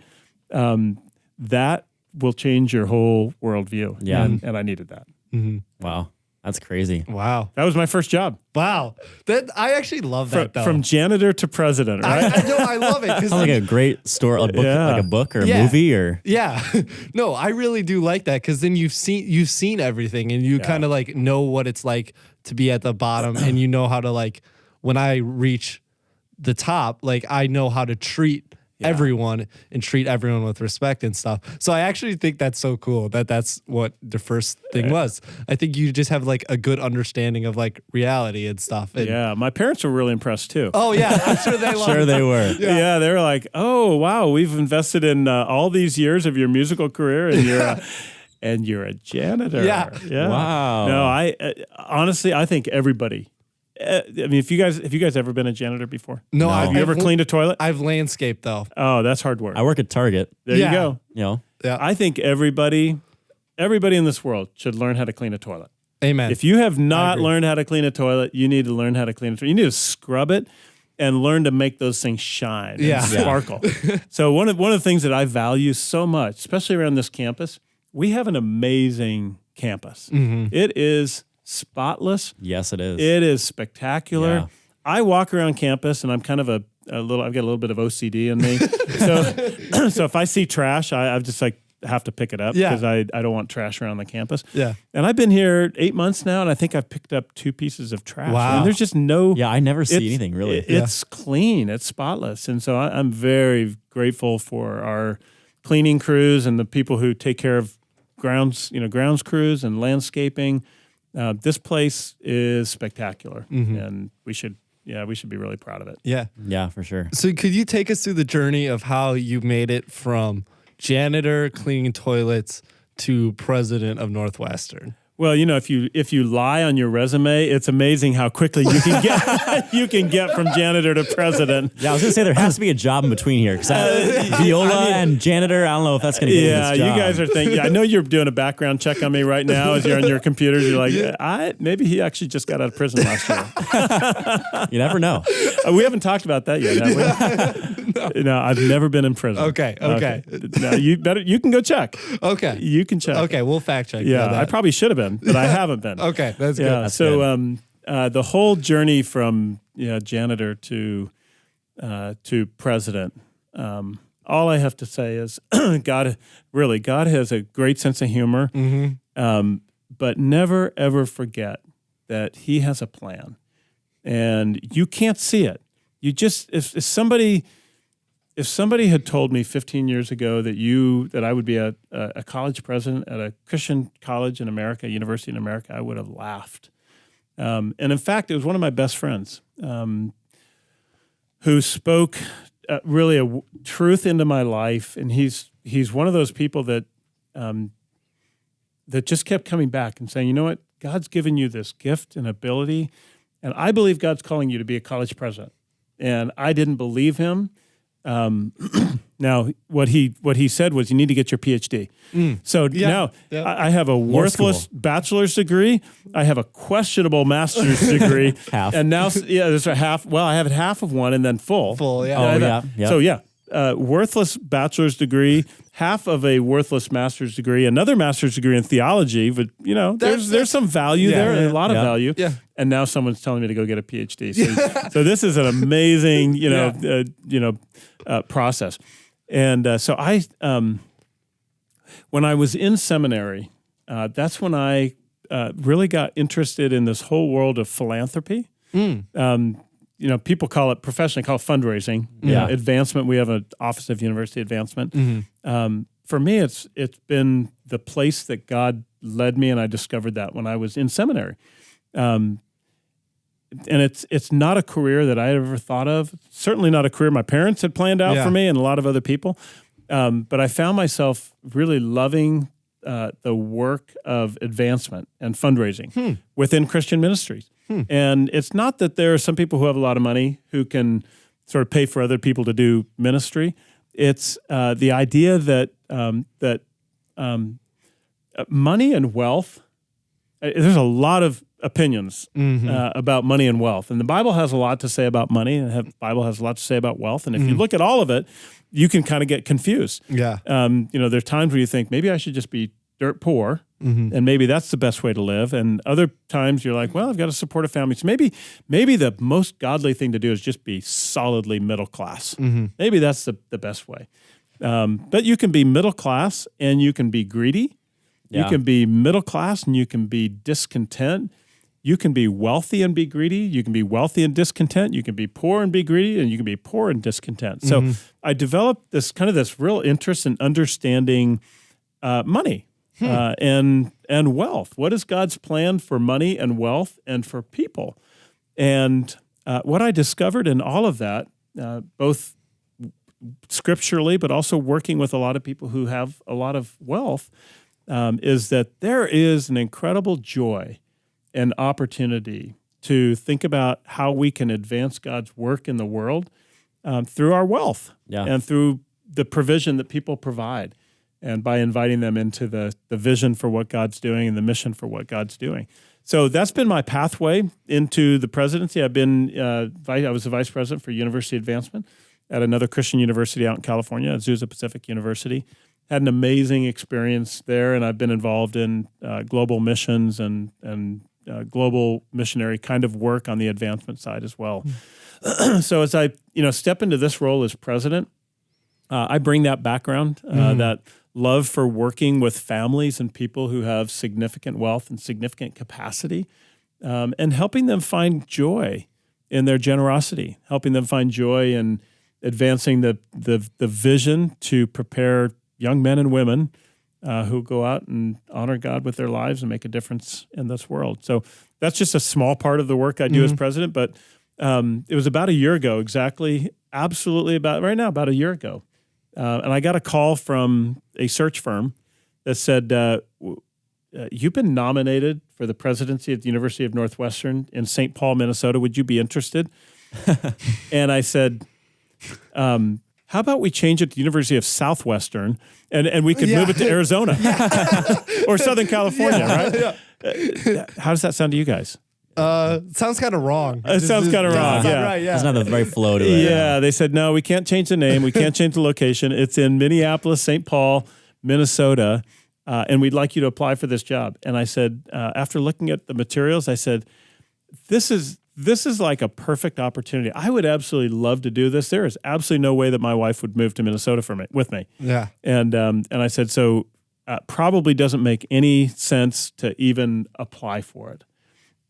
that will change your whole worldview. Yeah. And I needed that. Wow. That's crazy. Wow. That was my first job. Wow. I actually love that, though. From janitor to president, right? I love it. Sounds like a great story, like a book or a movie or. Yeah. No, I really do like that, because then you've seen everything, and you kind of know what it's like to be at the bottom, and you know how to when I reach the top, I know how to treat everyone and treat everyone with respect and stuff. So I actually think that's so cool that's what the first thing was. I think you just have a good understanding of reality and stuff. And my parents were really impressed too. Oh yeah, I'm sure they Sure they were. Yeah, they were like, "Oh wow, we've invested in all these years of your musical career, and you're a janitor." Yeah. Wow. No, I honestly, I think everybody. I mean, if you guys ever been a janitor before? No. Have you ever cleaned a toilet? I've landscaped though. Oh, that's hard work. I work at Target. There you go. Yeah. I think everybody in this world should learn how to clean a toilet. Amen. If you have not learned how to clean a toilet, you need to learn how to clean a toilet. You need to scrub it and learn to make those things shine and sparkle. So one of the things that I value so much, especially around this campus, we have an amazing campus. It is spotless. Yes, it is. It is spectacular. Yeah. I walk around campus, and I'm kind of I've got a little bit of OCD in me. So if I see trash, I've just have to pick it up, because I don't want trash around the campus. Yeah. And I've been here 8 months now, and I think I've picked up 2 pieces of trash. Wow. And there's just no. Yeah, I never see anything really. It's clean. It's spotless. And so I'm very grateful for our cleaning crews and the people who take care of grounds crews and landscaping. This place is spectacular, and we should we should be really proud of it. Yeah. Yeah, for sure. So could you take us through the journey of how you made it from janitor cleaning toilets to president of Northwestern? Well, if you lie on your resume, it's amazing how quickly you can get from janitor to president. Yeah, I was gonna say there has to be a job in between here because viola and janitor. I don't know if that's gonna get you this job. You guys are thinking. I know you're doing a background check on me right now as you're on your computers. You're like, maybe he actually just got out of prison last year. You never know. We haven't talked about that yet, have we? No, I've never been in prison. Okay. No, you can go check. Okay. You can check. Okay, we'll fact check. Yeah, I probably should have been, but I haven't been. Okay, that's good. Yeah. That's So the whole journey from janitor to president. All I have to say is God has a great sense of humor, but never ever forget that He has a plan, and you can't see it. You just if somebody had told me 15 years ago that I would be a college president at a Christian college in America, University in America, I would have laughed. And in fact, it was one of my best friends who spoke really a truth into my life, and he's one of those people that just kept coming back and saying, you know what, God's given you this gift and ability, and I believe God's calling you to be a college president. And I didn't believe him. Now, what he said was, you need to get your PhD. So now I have a worthless bachelor's degree. I have a questionable master's degree. Half. And now, there's a half. Well, I have half of one and then full. Yeah. So worthless bachelor's degree, half of a worthless master's degree, another master's degree in theology. But there's some value there, a lot of value. Yeah. And now someone's telling me to go get a PhD. So this is an amazing, process. And so I, when I was in seminary, that's when I really got interested in this whole world of philanthropy. People call it professionally fundraising, advancement. We have an Office of University Advancement. For me, it's been the place that God led me, and I discovered that when I was in seminary. And it's not a career that I had ever thought of. Certainly not a career my parents had planned out for me, and a lot of other people. But I found myself really loving the work of advancement and fundraising within Christian ministries. And it's not that there are some people who have a lot of money who can sort of pay for other people to do ministry. It's the idea that money and wealth. There's a lot of opinions about money and wealth, and the Bible has a lot to say about money, and the Bible has a lot to say about wealth. And if you look at all of it, you can kind of get confused. Yeah. There's times where you think maybe I should just be dirt poor, and maybe that's the best way to live. And other times you're like, well, I've got to support a family, so maybe the most godly thing to do is just be solidly middle class. Maybe that's the best way. But you can be middle class and you can be greedy. You can be middle class and you can be discontent. You can be wealthy and be greedy. You can be wealthy and discontent. You can be poor and be greedy, and you can be poor and discontent. So I developed this real interest in understanding money and wealth. What is God's plan for money and wealth and for people? And what I discovered in all of that, both scripturally, but also working with a lot of people who have a lot of wealth, is that there is an incredible joy and opportunity to think about how we can advance God's work in the world through our wealth and through the provision that people provide, and by inviting them into the vision for what God's doing and the mission for what God's doing. So that's been my pathway into the presidency. I've been I was the vice president for University Advancement at another Christian university out in California, Azusa Pacific University. Had an amazing experience there, and I've been involved in global missions and global missionary kind of work on the advancement side as well. So as I step into this role as president, I bring that background, that love for working with families and people who have significant wealth and significant capacity, and helping them find joy in their generosity, helping them find joy in advancing the vision to prepare young men and women who go out and honor God with their lives and make a difference in this world. So that's just a small part of the work I do as president, but it was about a year ago, about a year ago. And I got a call from a search firm that said, you've been nominated for the presidency at the University of Northwestern in St. Paul, Minnesota. Would you be interested? And I said, how about we change it to the University of Southwestern and we could move it to Arizona or Southern California, right? Yeah. How does that sound to you guys? Sounds kind of wrong. It sounds kind of wrong. Yeah. Right, yeah. It's not a very flow to it. Yeah. They said, no, we can't change the name. We can't change the location. It's in Minneapolis, St. Paul, Minnesota. And we'd like you to apply for this job. And I said, after looking at the materials, I said, this is like a perfect opportunity. I would absolutely love to do this. There is absolutely no way that my wife would move to Minnesota with me. Yeah. And I said, so probably doesn't make any sense to even apply for it.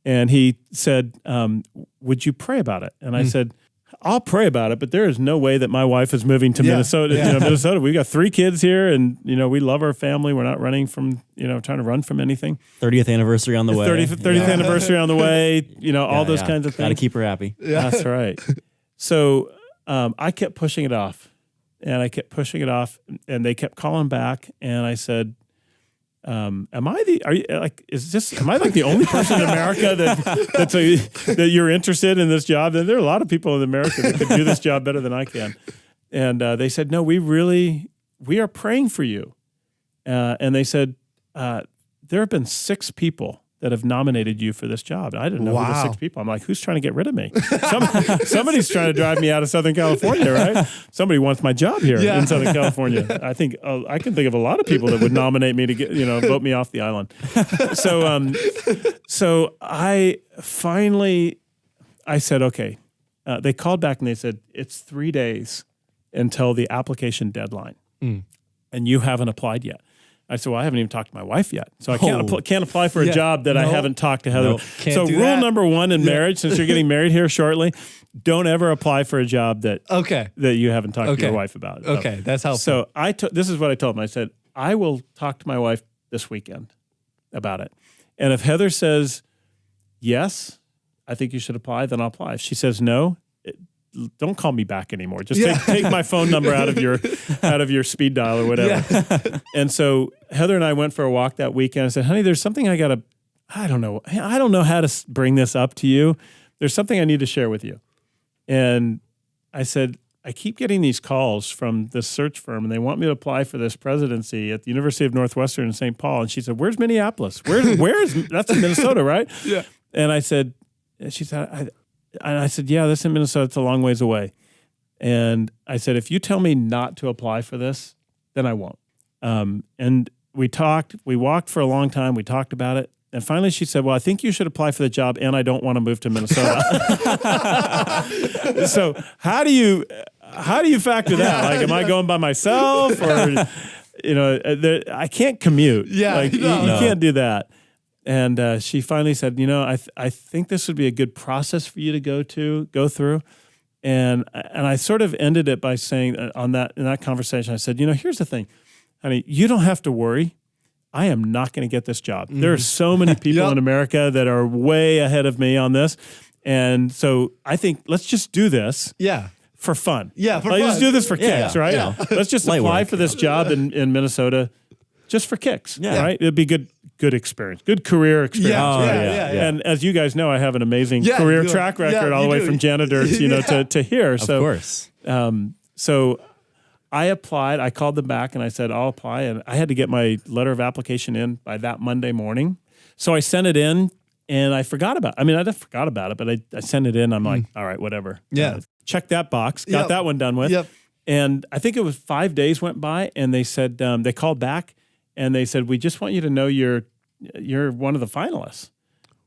And he said, would you pray about it? And I said, I'll pray about it, but there is no way that my wife is moving to Minnesota. Yeah. Minnesota. We've got 3 kids here, and we love our family. We're not running from trying to run from anything. 30th anniversary on the way. 30th anniversary on the way. All those kinds of things. Got to keep her happy. Yeah. That's right. So I kept pushing it off, and they kept calling back, and I said, am I like the only person in America that you're interested in this job? And there are a lot of people in America that could do this job better than I can. And they said, no, we are praying for you. And they said, there have been 6 people that have nominated you for this job. And I didn't know who the 6 people. I'm like, who's trying to get rid of me? Somebody's trying to drive me out of Southern California, right? Somebody wants my job here in Southern California. I think I can think of a lot of people that would nominate me to get, vote me off the island. So I said, okay. They called back and they said, it's 3 days until the application deadline, and you haven't applied yet. I said, well, I haven't even talked to my wife yet. So I can't apply for a job that I haven't talked to Heather. So rule number 1 in marriage, since you're getting married here shortly, don't ever apply for a job that you haven't talked to your wife about. Okay, that's helpful. So this is what I told him. I said, I will talk to my wife this weekend about it. And if Heather says, yes, I think you should apply, then I'll apply. If she says no, don't call me back anymore. Just take my phone number out of your speed dial or whatever. Yeah. And so Heather and I went for a walk that weekend. I said, honey, there's something I don't know how to bring this up to you. There's something I need to share with you. And I said, I keep getting these calls from this search firm, and they want me to apply for this presidency at the University of Northwestern in St. Paul. And she said, where's Minneapolis? Where is that's in Minnesota, right? Yeah. And she said, I said, yeah, this is in Minnesota. It's a long ways away. And I said, if you tell me not to apply for this, then I won't. And we walked for a long time. We talked about it. And finally she said, well, I think you should apply for the job, and I don't want to move to Minnesota. So how do you factor that? Like, am I going by myself, or, I can't commute. Yeah. You can't do that. And she finally said, I think this would be a good process for you to go through. And I sort of ended it by saying in that conversation, I said, here's the thing, honey, you don't have to worry. I am not going to get this job. There are so many people in America that are way ahead of me on this. And so I think let's just do this. Yeah. For fun. Yeah. Let's do this for kicks, right? Yeah. Let's just apply for this job in Minnesota just for kicks, right? It'd be good experience, good career experience. Yeah. And as you guys know, I have an amazing career track record all the way from janitor to here. So, of course. So I applied. I called them back and I said, I'll apply. And I had to get my letter of application in by that Monday morning. So I sent it in, and I forgot about it. I mean, I just forgot about it, but I sent it in. I'm like, all right, whatever. Yeah. Check that box. Got that one done with. Yep. And I think it was 5 days went by, and they said, they called back and they said, we just want you to know you're one of the finalists.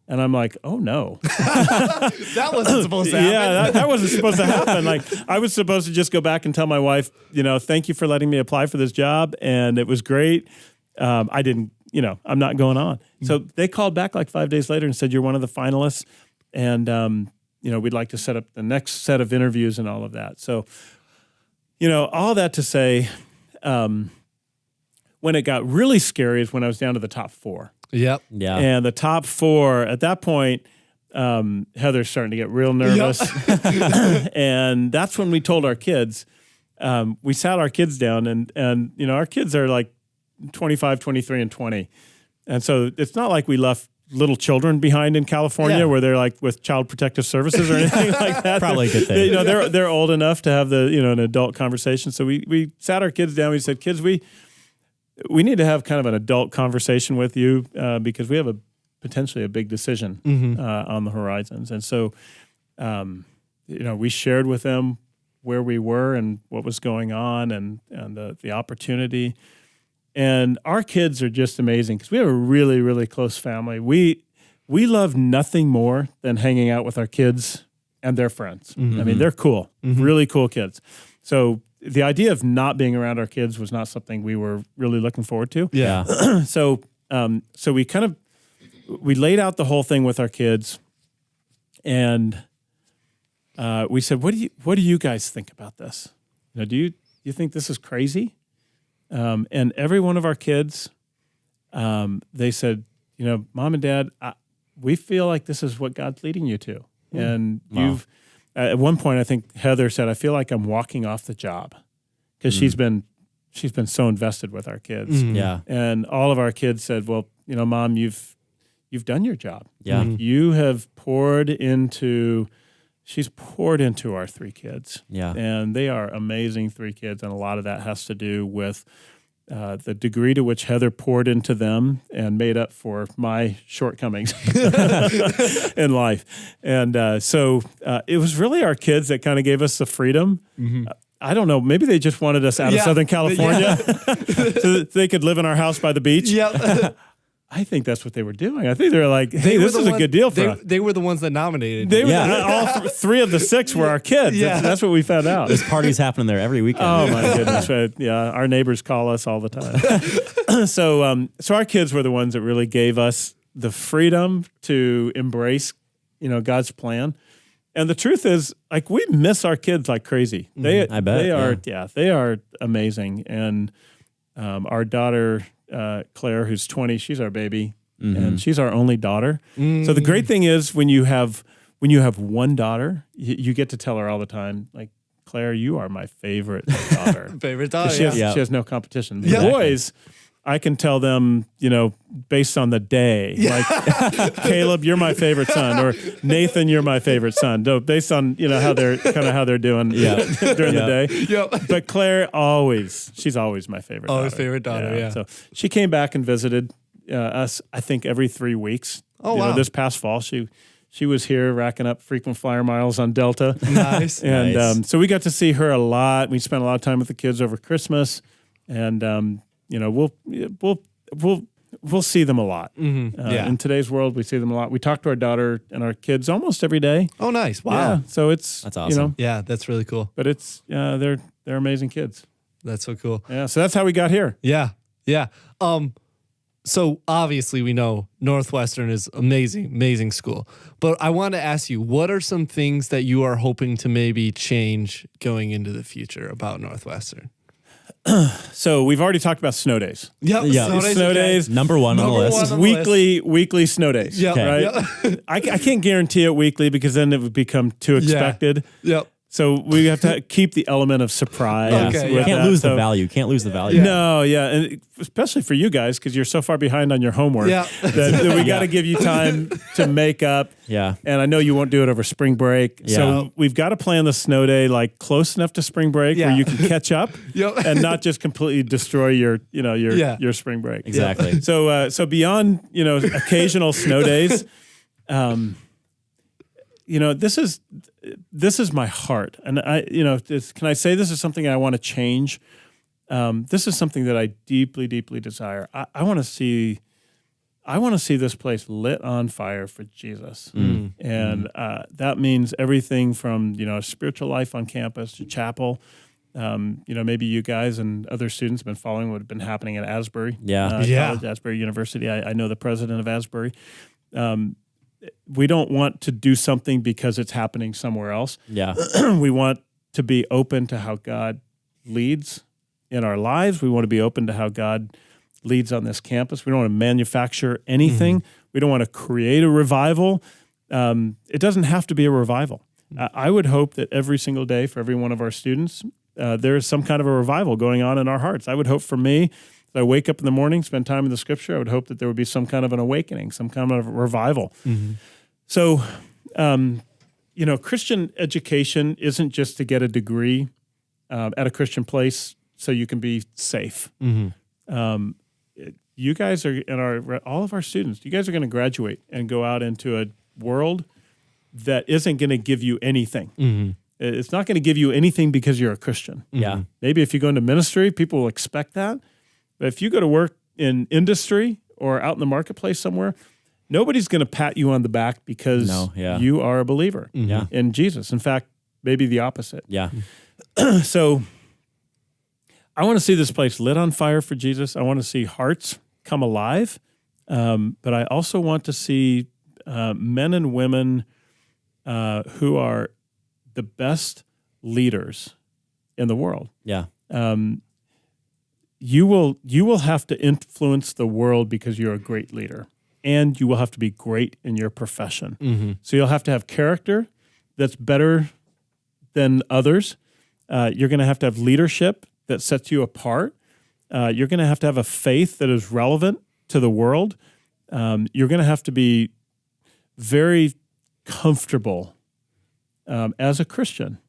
And I'm like, oh no. That wasn't supposed to happen. Yeah, that wasn't supposed to happen. Like, I was supposed to just go back and tell my wife, thank you for letting me apply for this job. And it was great. I didn't, I'm not going on. So they called back like 5 days later and said, you're one of the finalists. And, we'd like to set up the next set of interviews and all of that. So, all that to say, when it got really scary is when I was down to the top 4. Yep. Yeah. And the top 4 at that point, Heather's starting to get real nervous. And that's when we told our kids, we sat our kids down and, you know, our kids are like 25, 23, and 20. And so it's not like we left little children behind in California where they're like with Child Protective Services or anything like that. Probably a good thing. You know, they're old enough to have an adult conversation. So we sat our kids down. We said, kids, we need to have kind of an adult conversation with you because we have potentially a big decision on the horizons. And so, you know, we shared with them where we were and what was going on and the opportunity. And our kids are just amazing because we have a really, really close family. We love nothing more than hanging out with our kids and their friends. I mean, they're cool, really cool kids. So the idea of not being around our kids was not something we were really looking forward to. Yeah. So we laid out the whole thing with our kids, and we said, "What do you guys think about this? You know, do you think this is crazy?" And every one of our kids, they said, you know, Mom and Dad, we feel like this is what God's leading you to. And you've, at one point, I think Heather said, I feel like I'm walking off the job because she's been so invested with our kids. Yeah. And all of our kids said, well, you know, Mom, you've done your job. Yeah. You have she's poured into our three kids. Yeah. And they are amazing three kids. And a lot of that has to do with the degree to which Heather poured into them and made up for my shortcomings in life. And so it was really our kids that kind of gave us the freedom. I don't know. Maybe they just wanted us out of Southern California so that they could live in our house by the beach. Yep. I think that's what they were doing. I think they were like, hey, this is a good deal for us. They were the ones that nominated. They were all three of the six were our kids. Yeah. That's what we found out. There's parties happening there every weekend. Oh my goodness! Yeah, our neighbors call us all the time. So our kids were the ones that really gave us the freedom to embrace, you know, God's plan. And the truth is, like, we miss our kids like crazy. I bet They are amazing. And our daughter Claire, who's 20, she's our baby, and she's our only daughter. So the great thing is when you have one daughter, you get to tell her all the time, like, Claire, you are my favorite daughter. Favorite daughter. She has no competition. The boys, I can tell them, you know, based on the day, like, Caleb, you're my favorite son, or Nathan, you're my favorite son. No, based on, you know, how they're doing during the day. Yep. But Claire she's always my favorite daughter. Always favorite daughter, yeah. So she came back and visited us, I think, every 3 weeks. Oh, you wow. know, this past fall, she was here racking up frequent flyer miles on Delta. Nice. And so we got to see her a lot. We spent a lot of time with the kids over Christmas, and you know, we'll see them a lot. In today's world, we see them a lot. We talk to our daughter and our kids almost every day. Oh, nice. Wow. Yeah, so That's awesome. You know, Yeah, that's really cool. but it's they're amazing kids. That's so cool. Yeah, so that's how we got here. Yeah. Yeah. So obviously we know Northwestern is amazing school. But I want to ask you, what are some things that you are hoping to maybe change going into the future about Northwestern? So we've already talked about snow days. Yep. Yeah. Snow days. Number one on the list. Weekly snow days. Yep. Right. I can't guarantee it weekly because then it would become too expected. Yep. So we have to keep the element of surprise. Okay, with Can't that. lose the So- value. Can't lose the value. No, yeah, and especially for you guys because you're so far behind on your homework. Yeah. that we got to give you time to make up. Yeah. And I know you won't do it over spring break, Yeah. so we've got to plan the snow day like close enough to spring break Yeah. where you can catch up Yep. and not just completely destroy your spring break. Exactly. So beyond occasional snow days, this is my heart, and can I say this is something I want to change? This is something that I deeply, deeply desire. I want to see this place lit on fire for Jesus, and that means everything from a spiritual life on campus to chapel. Maybe you guys and other students have been following what had been happening at Asbury, College, Asbury University. I know the president of Asbury. We don't want to do something because it's happening somewhere else. Yeah. We want to be open to how God leads in our lives. We want to be open to how God leads on this campus. We don't want to manufacture anything. We don't want to create a revival. it doesn't have to be a revival. I would hope that every single day for every one of our students, there's some kind of a revival going on in our hearts. I would hope for me, as I wake up in the morning, spend time in the Scripture, I would hope that there would be some kind of an awakening, some kind of a revival. So, Christian education isn't just to get a degree at a Christian place so you can be safe. You guys are, and all of our students, you guys are going to graduate and go out into a world that isn't going to give you anything. It's not going to give you anything because you're a Christian. Yeah. Maybe if you go into ministry, people will expect that. But if you go to work in industry or out in the marketplace somewhere, nobody's going to pat you on the back because you are a believer in Jesus. In fact, maybe the opposite. Yeah. So I want to see this place lit on fire for Jesus. I want to see hearts come alive. But I also want to see men and women who are the best leaders in the world. Yeah. You will have to influence the world because you're a great leader, and you will have to be great in your profession. So you'll have to have character that's better than others. You're going to have leadership that sets you apart. You're going to have a faith that is relevant to the world. You're going to have to be very comfortable as a Christian,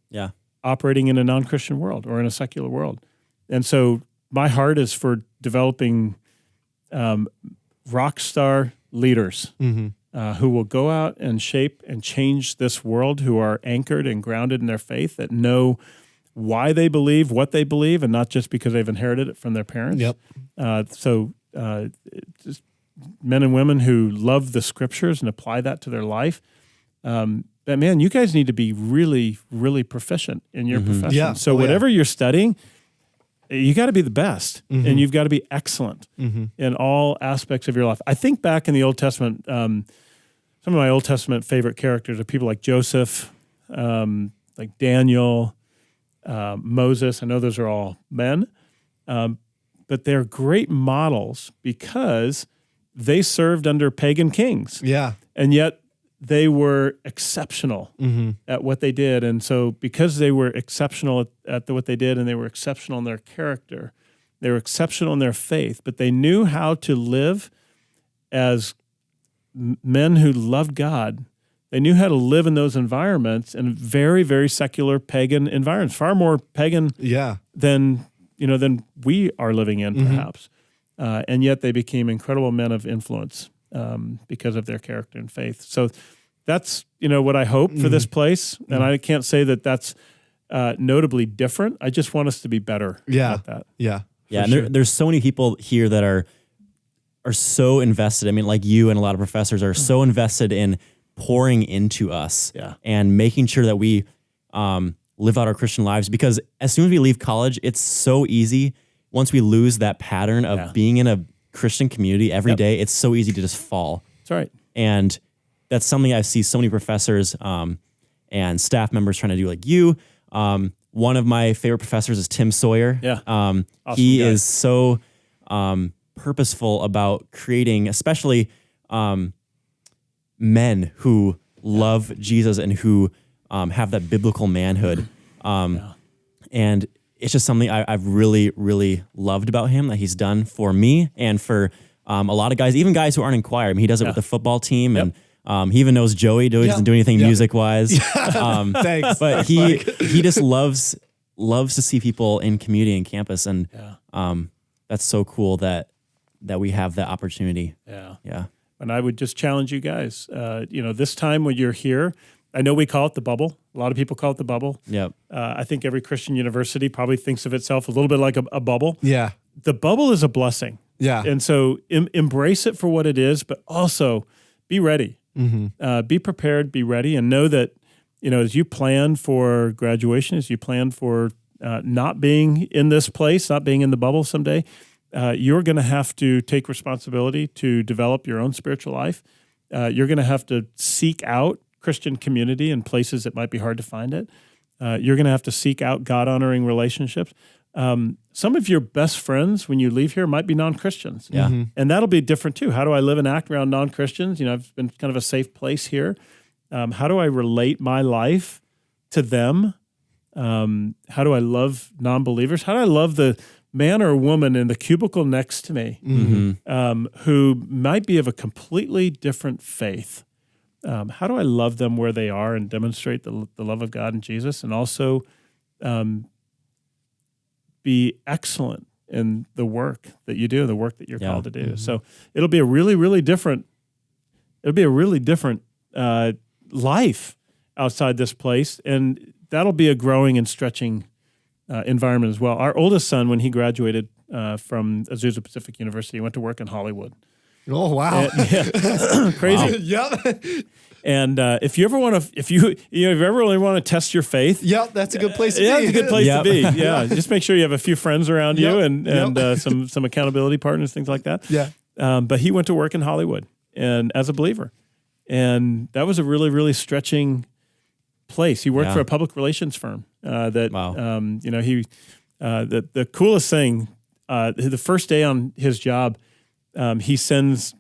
operating in a non-Christian world or in a secular world. And so my heart is for developing rock star leaders who will go out and shape and change this world, who are anchored and grounded in their faith, that know why they believe what they believe, and not just because they've inherited it from their parents. Just men and women who love the Scriptures and apply that to their life. But man, you guys need to be really, really proficient in your profession. So whatever you're studying, you got to be the best, and you've got to be excellent in all aspects of your life. I think back in the Old Testament, some of my Old Testament favorite characters are people like Joseph, like Daniel, Moses. I know those are all men, but they're great models because they served under pagan kings. And yet they were exceptional at what they did. And so because they were exceptional at what they did, and they were exceptional in their character, they were exceptional in their faith, but they knew how to live as men who loved God. They knew how to live in those environments, in very, very secular pagan environments, far more pagan than we are living in, perhaps. And yet they became incredible men of influence because of their character and faith. So that's what I hope for this place. And I can't say that that's notably different. I just want us to be better at that. And there's so many people here that are so invested. I mean, like you and a lot of professors are so invested in pouring into us and making sure that we live out our Christian lives. Because as soon as we leave college, it's so easy. Once we lose that pattern of being in a Christian community every day, it's so easy to just fall. That's right. And that's something I see so many professors and staff members trying to do, like you. One of my favorite professors is Tim Sawyer. Awesome he guy. is so purposeful about creating, especially men who love Jesus and who have that biblical manhood. And it's just something I've really, really loved about him, that he's done for me and for a lot of guys, even guys who aren't in choir. I mean, he does it with the football team, and he even knows Joey. Joey doesn't do anything music-wise. Thanks. But he just loves to see people in community and campus, and that's so cool that we have that opportunity. Yeah. And I would just challenge you guys, this time when you're here, I know we call it the bubble. A lot of people call it the bubble. I think every Christian university probably thinks of itself a little bit like a bubble. The bubble is a blessing. And so embrace it for what it is, but also be ready. Be prepared, be ready, and know that, as you plan for graduation, as you plan for not being in this place, not being in the bubble someday, you're going to have to take responsibility to develop your own spiritual life. You're going to have to seek out Christian community in places that might be hard to find it. You're going to have to seek out God-honoring relationships. Some of your best friends when you leave here might be non-Christians. And that'll be different too. How do I live and act around non-Christians? I've been kind of a safe place here. How do I relate my life to them? How do I love non-believers? How do I love the man or woman in the cubicle next to me who might be of a completely different faith? How do I love them where they are and demonstrate the love of God and Jesus, and also be excellent in the work that you do, the work that you're called to do? So it'll be a really different life outside this place, and that'll be a growing and stretching environment as well. Our oldest son, when he graduated from Azusa Pacific University, went to work in Hollywood. Oh, wow. Crazy. Yep. And if you ever want to, if you ever really want to test your faith, Yep, that's a good place to be. yeah, it's a good place to be. Yeah, just make sure you have a few friends around you and some accountability partners, things like that. Yeah. But he went to work in Hollywood and as a believer, and that was a really stretching place. He worked for a public relations firm. The coolest thing, the first day on his job, he sends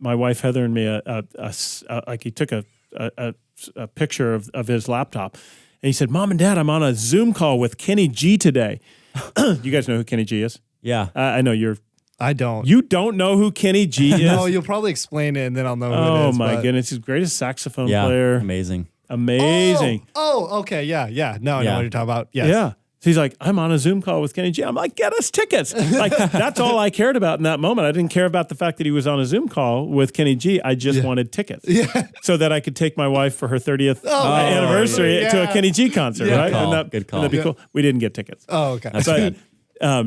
my wife Heather and me he took a picture of his laptop, and he said, "Mom and Dad, I'm on a Zoom call with Kenny G today." You guys know who Kenny G is? Yeah, I know you're. I don't. You don't know who Kenny G is? No, you'll probably explain it, and then I'll know who it is. Oh my goodness, he's the greatest saxophone yeah, player. amazing. Oh, okay, yeah. Now I know what you're talking about. Yes. Yeah. So he's like, I'm on a Zoom call with Kenny G. I'm like, get us tickets. Like, that's all I cared about in that moment. I didn't care about the fact that he was on a Zoom call with Kenny G. I just wanted tickets. Yeah. So that I could take my wife for her 30th anniversary to a Kenny G concert, right? Good call. Wouldn't that be cool? We didn't get tickets. Oh, okay. But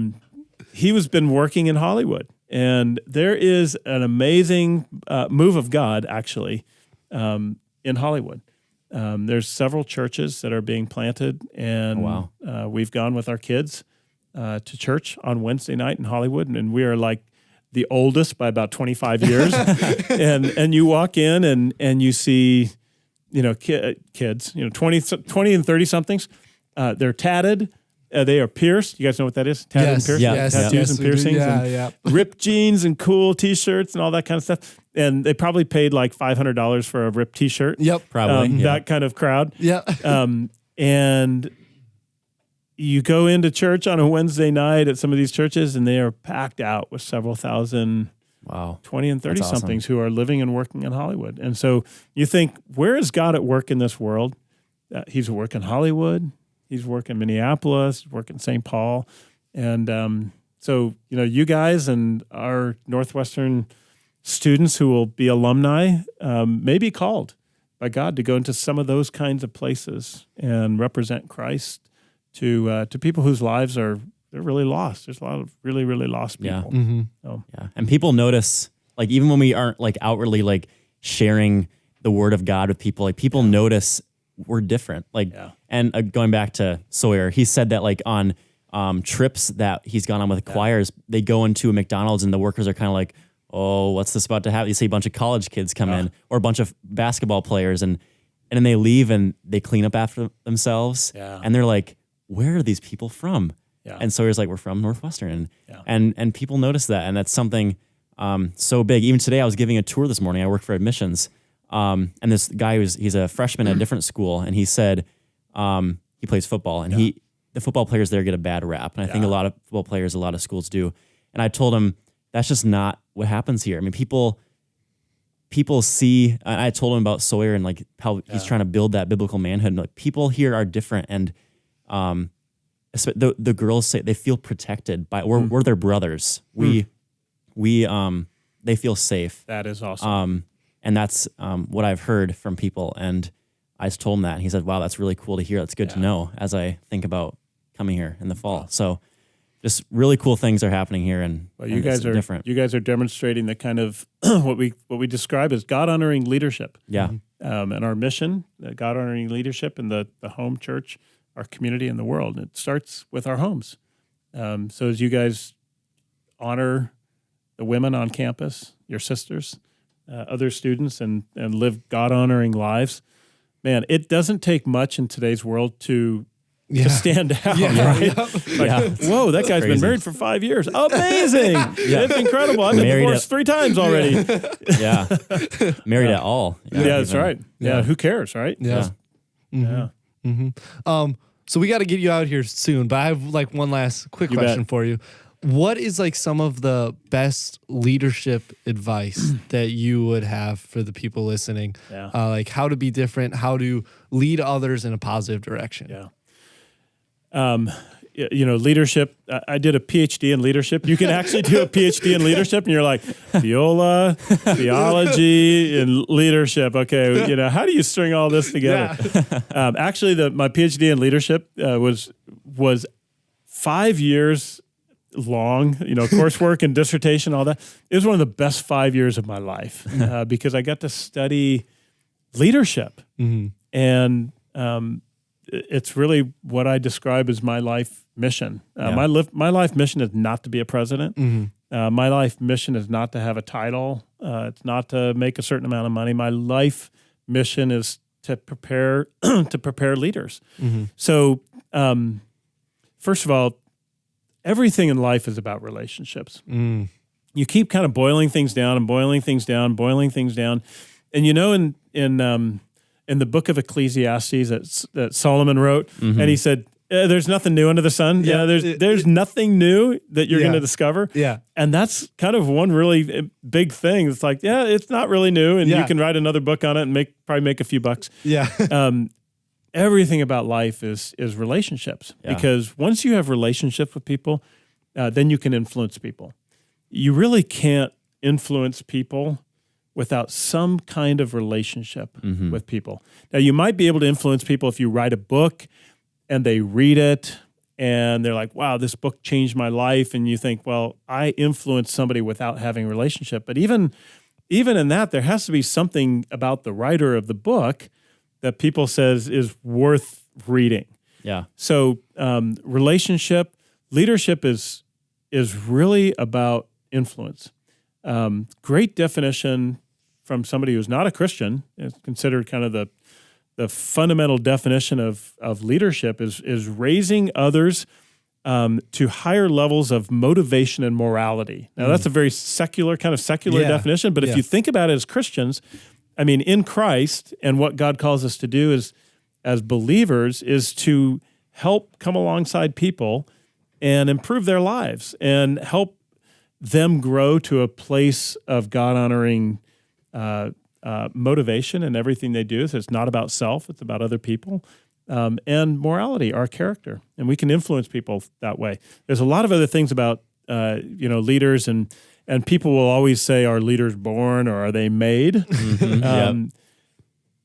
he was been working in Hollywood. And there is an amazing move of God, actually, in Hollywood. There's several churches that are being planted, and we've gone with our kids to church on Wednesday night in Hollywood, and we are like the oldest by about 25 years. and you walk in and you see, kids, 20 and 30 somethings. They're tatted. They are pierced. You guys know what that is? Tatted and pierced? Tattoos and piercings. And ripped jeans and cool T-shirts and all that kind of stuff. And they probably paid like $500 for a ripped T-shirt. Yep. Probably. That kind of crowd. Yeah. And you go into church on a Wednesday night at some of these churches, and they are packed out with several thousand 20 and 30 somethings who are living and working in Hollywood. And so you think, where is God at work in this world? He's working Hollywood. He's working Minneapolis, working St. Paul. And so, you guys and our Northwestern students who will be alumni may be called by God to go into some of those kinds of places and represent Christ to people whose lives they're really lost. There's a lot of really lost people. Yeah. Mm-hmm. So. Yeah. And people notice, like, even when we aren't like outwardly like sharing the word of God with people, like people notice we're different. Like, and going back to Sawyer, he said that like on trips that he's gone on with choirs, they go into a McDonald's and the workers are kind of like, oh, what's this about to happen? You see a bunch of college kids come in, or a bunch of basketball players, and then they leave and they clean up after themselves. Yeah. And they're like, where are these people from? Yeah. And Sawyer's like, we're from Northwestern. And people notice that. And that's something so big. Even today, I was giving a tour this morning. I work for admissions. And this guy he's a freshman at a different school, and he said he plays football, and the football players there get a bad rap. And I think a lot of football players, a lot of schools do. And I told him, that's just not what happens here. I mean, people see, I told him about Sawyer and like how he's trying to build that biblical manhood. And like people here are different. And the girls say they feel protected by, we're their brothers. They feel safe. That is awesome. And that's what I've heard from people. And I just told him that. And he said, wow, that's really cool to hear. That's good to know as I think about coming here in the fall. So just really cool things are happening here. And you guys are different. You guys are demonstrating the kind of what we describe as God-honoring leadership. Yeah. And our mission, God-honoring leadership in the home church, our community, and the world. And it starts with our homes. So as you guys honor the women on campus, your sisters, other students, and live God-honoring lives, man, it doesn't take much in today's world to to stand out, right? Whoa, that guy's been married for 5 years. Amazing. It's incredible. I've been divorced 3 times already. Married at all. That's right. Yeah. Who cares, right? Yeah. So we got to get you out here soon, but I have like one last quick question for you. What is like some of the best leadership advice that you would have for the people listening? Like how to be different, how to lead others in a positive direction. Leadership. I did a PhD in leadership. You can actually do a PhD in leadership, and you're like, viola, theology, and leadership. Okay, how do you string all this together? Actually, my PhD in leadership was 5 years long. Coursework and dissertation, all that. It was one of the best 5 years of my life because I got to study leadership, and it's really what I describe as my life mission. My life mission is not to be a president. My life mission is not to have a title. It's not to make a certain amount of money. My life mission is to prepare leaders. So, first of all, everything in life is about relationships. You keep kind of boiling things down, and in the book of Ecclesiastes that Solomon wrote, and he said, there's nothing new under the sun. There's nothing new that you're going to discover. And that's kind of one really big thing. It's like, it's not really new, and you can write another book on it and probably make a few bucks. Everything about life is relationships, because once you have relationships with people, then you can influence people. You really can't influence people without some kind of relationship with people. Now, you might be able to influence people if you write a book and they read it and they're like, wow, this book changed my life. And you think, well, I influenced somebody without having a relationship. But even in that, there has to be something about the writer of the book that people says is worth reading. So leadership is really about influence. Great definition from somebody who's not a Christian. It's considered kind of the fundamental definition of leadership is raising others to higher levels of motivation and morality. Now, that's a very secular definition, but if you think about it as Christians, I mean, in Christ, and what God calls us to do as believers is to help come alongside people and improve their lives and help them grow to a place of God-honoring motivation in everything they do. So it's not about self, it's about other people. And morality, our character. And we can influence people that way. There's a lot of other things about leaders, and people will always say, are leaders born or are they made?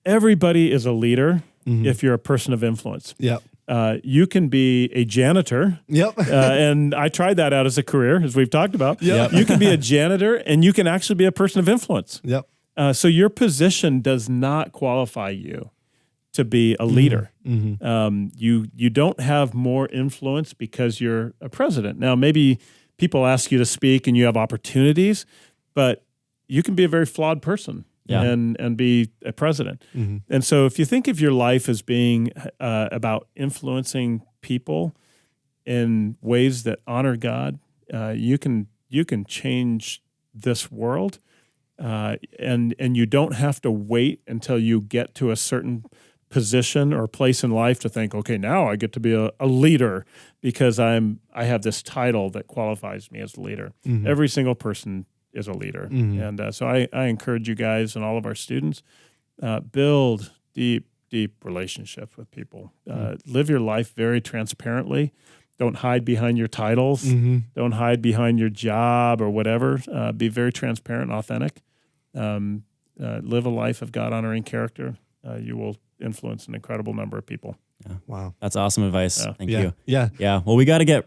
Everybody is a leader if you're a person of influence. You can be a janitor. And I tried that out as a career, as we've talked about. You can be a janitor, and you can actually be a person of influence. So your position does not qualify you to be a leader. You don't have more influence because you're a president. Now, maybe people ask you to speak and you have opportunities, but you can be a very flawed person and be a president. And so if you think of your life as being about influencing people in ways that honor God, you can change this world, and you don't have to wait until you get to a certain position or place in life to think, okay, now I get to be a leader because I have this title that qualifies me as a leader. Every single person is a leader. And so I encourage you guys and all of our students, build deep relationships with people. Live your life very transparently. Don't hide behind your titles. Don't hide behind your job or whatever. Be very transparent and authentic. Live a life of God-honoring character. You will influence an incredible number of people. Wow. That's awesome advice. Thank you. Yeah. Well, we got to get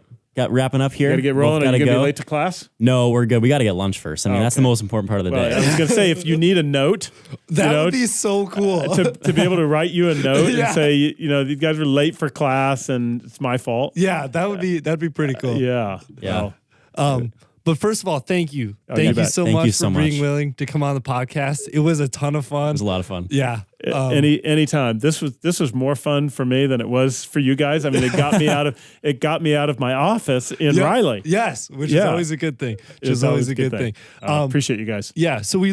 wrapping up here. Got to get rolling. Are you going to be late to class? No, we're good. We got to get lunch first. I mean, that's the most important part of the day. I was going to say, if you need a note, that would be so cool to be able to write you a note and say, these guys are late for class and it's my fault. That'd be pretty cool. But first of all, thank you. Thank you so much for being willing to come on the podcast. It was a ton of fun. It was a lot of fun. It Anytime. This was more fun for me than it was for you guys. I mean, it got me out of my office in Riley. Yes, which is always a good thing. It's always a good thing. Appreciate you guys. Yeah, so we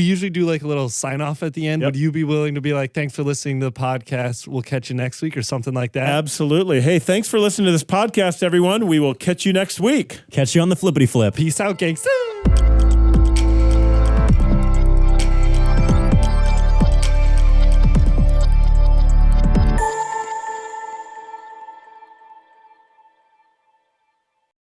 usually do like a little sign off at the end. Would you be willing to be like, thanks for listening to the podcast, we'll catch you next week, or something like that? Absolutely. Hey, thanks for listening to this podcast, everyone. We will catch you next week. Catch you on the flippity flip. Peace out, gangsta.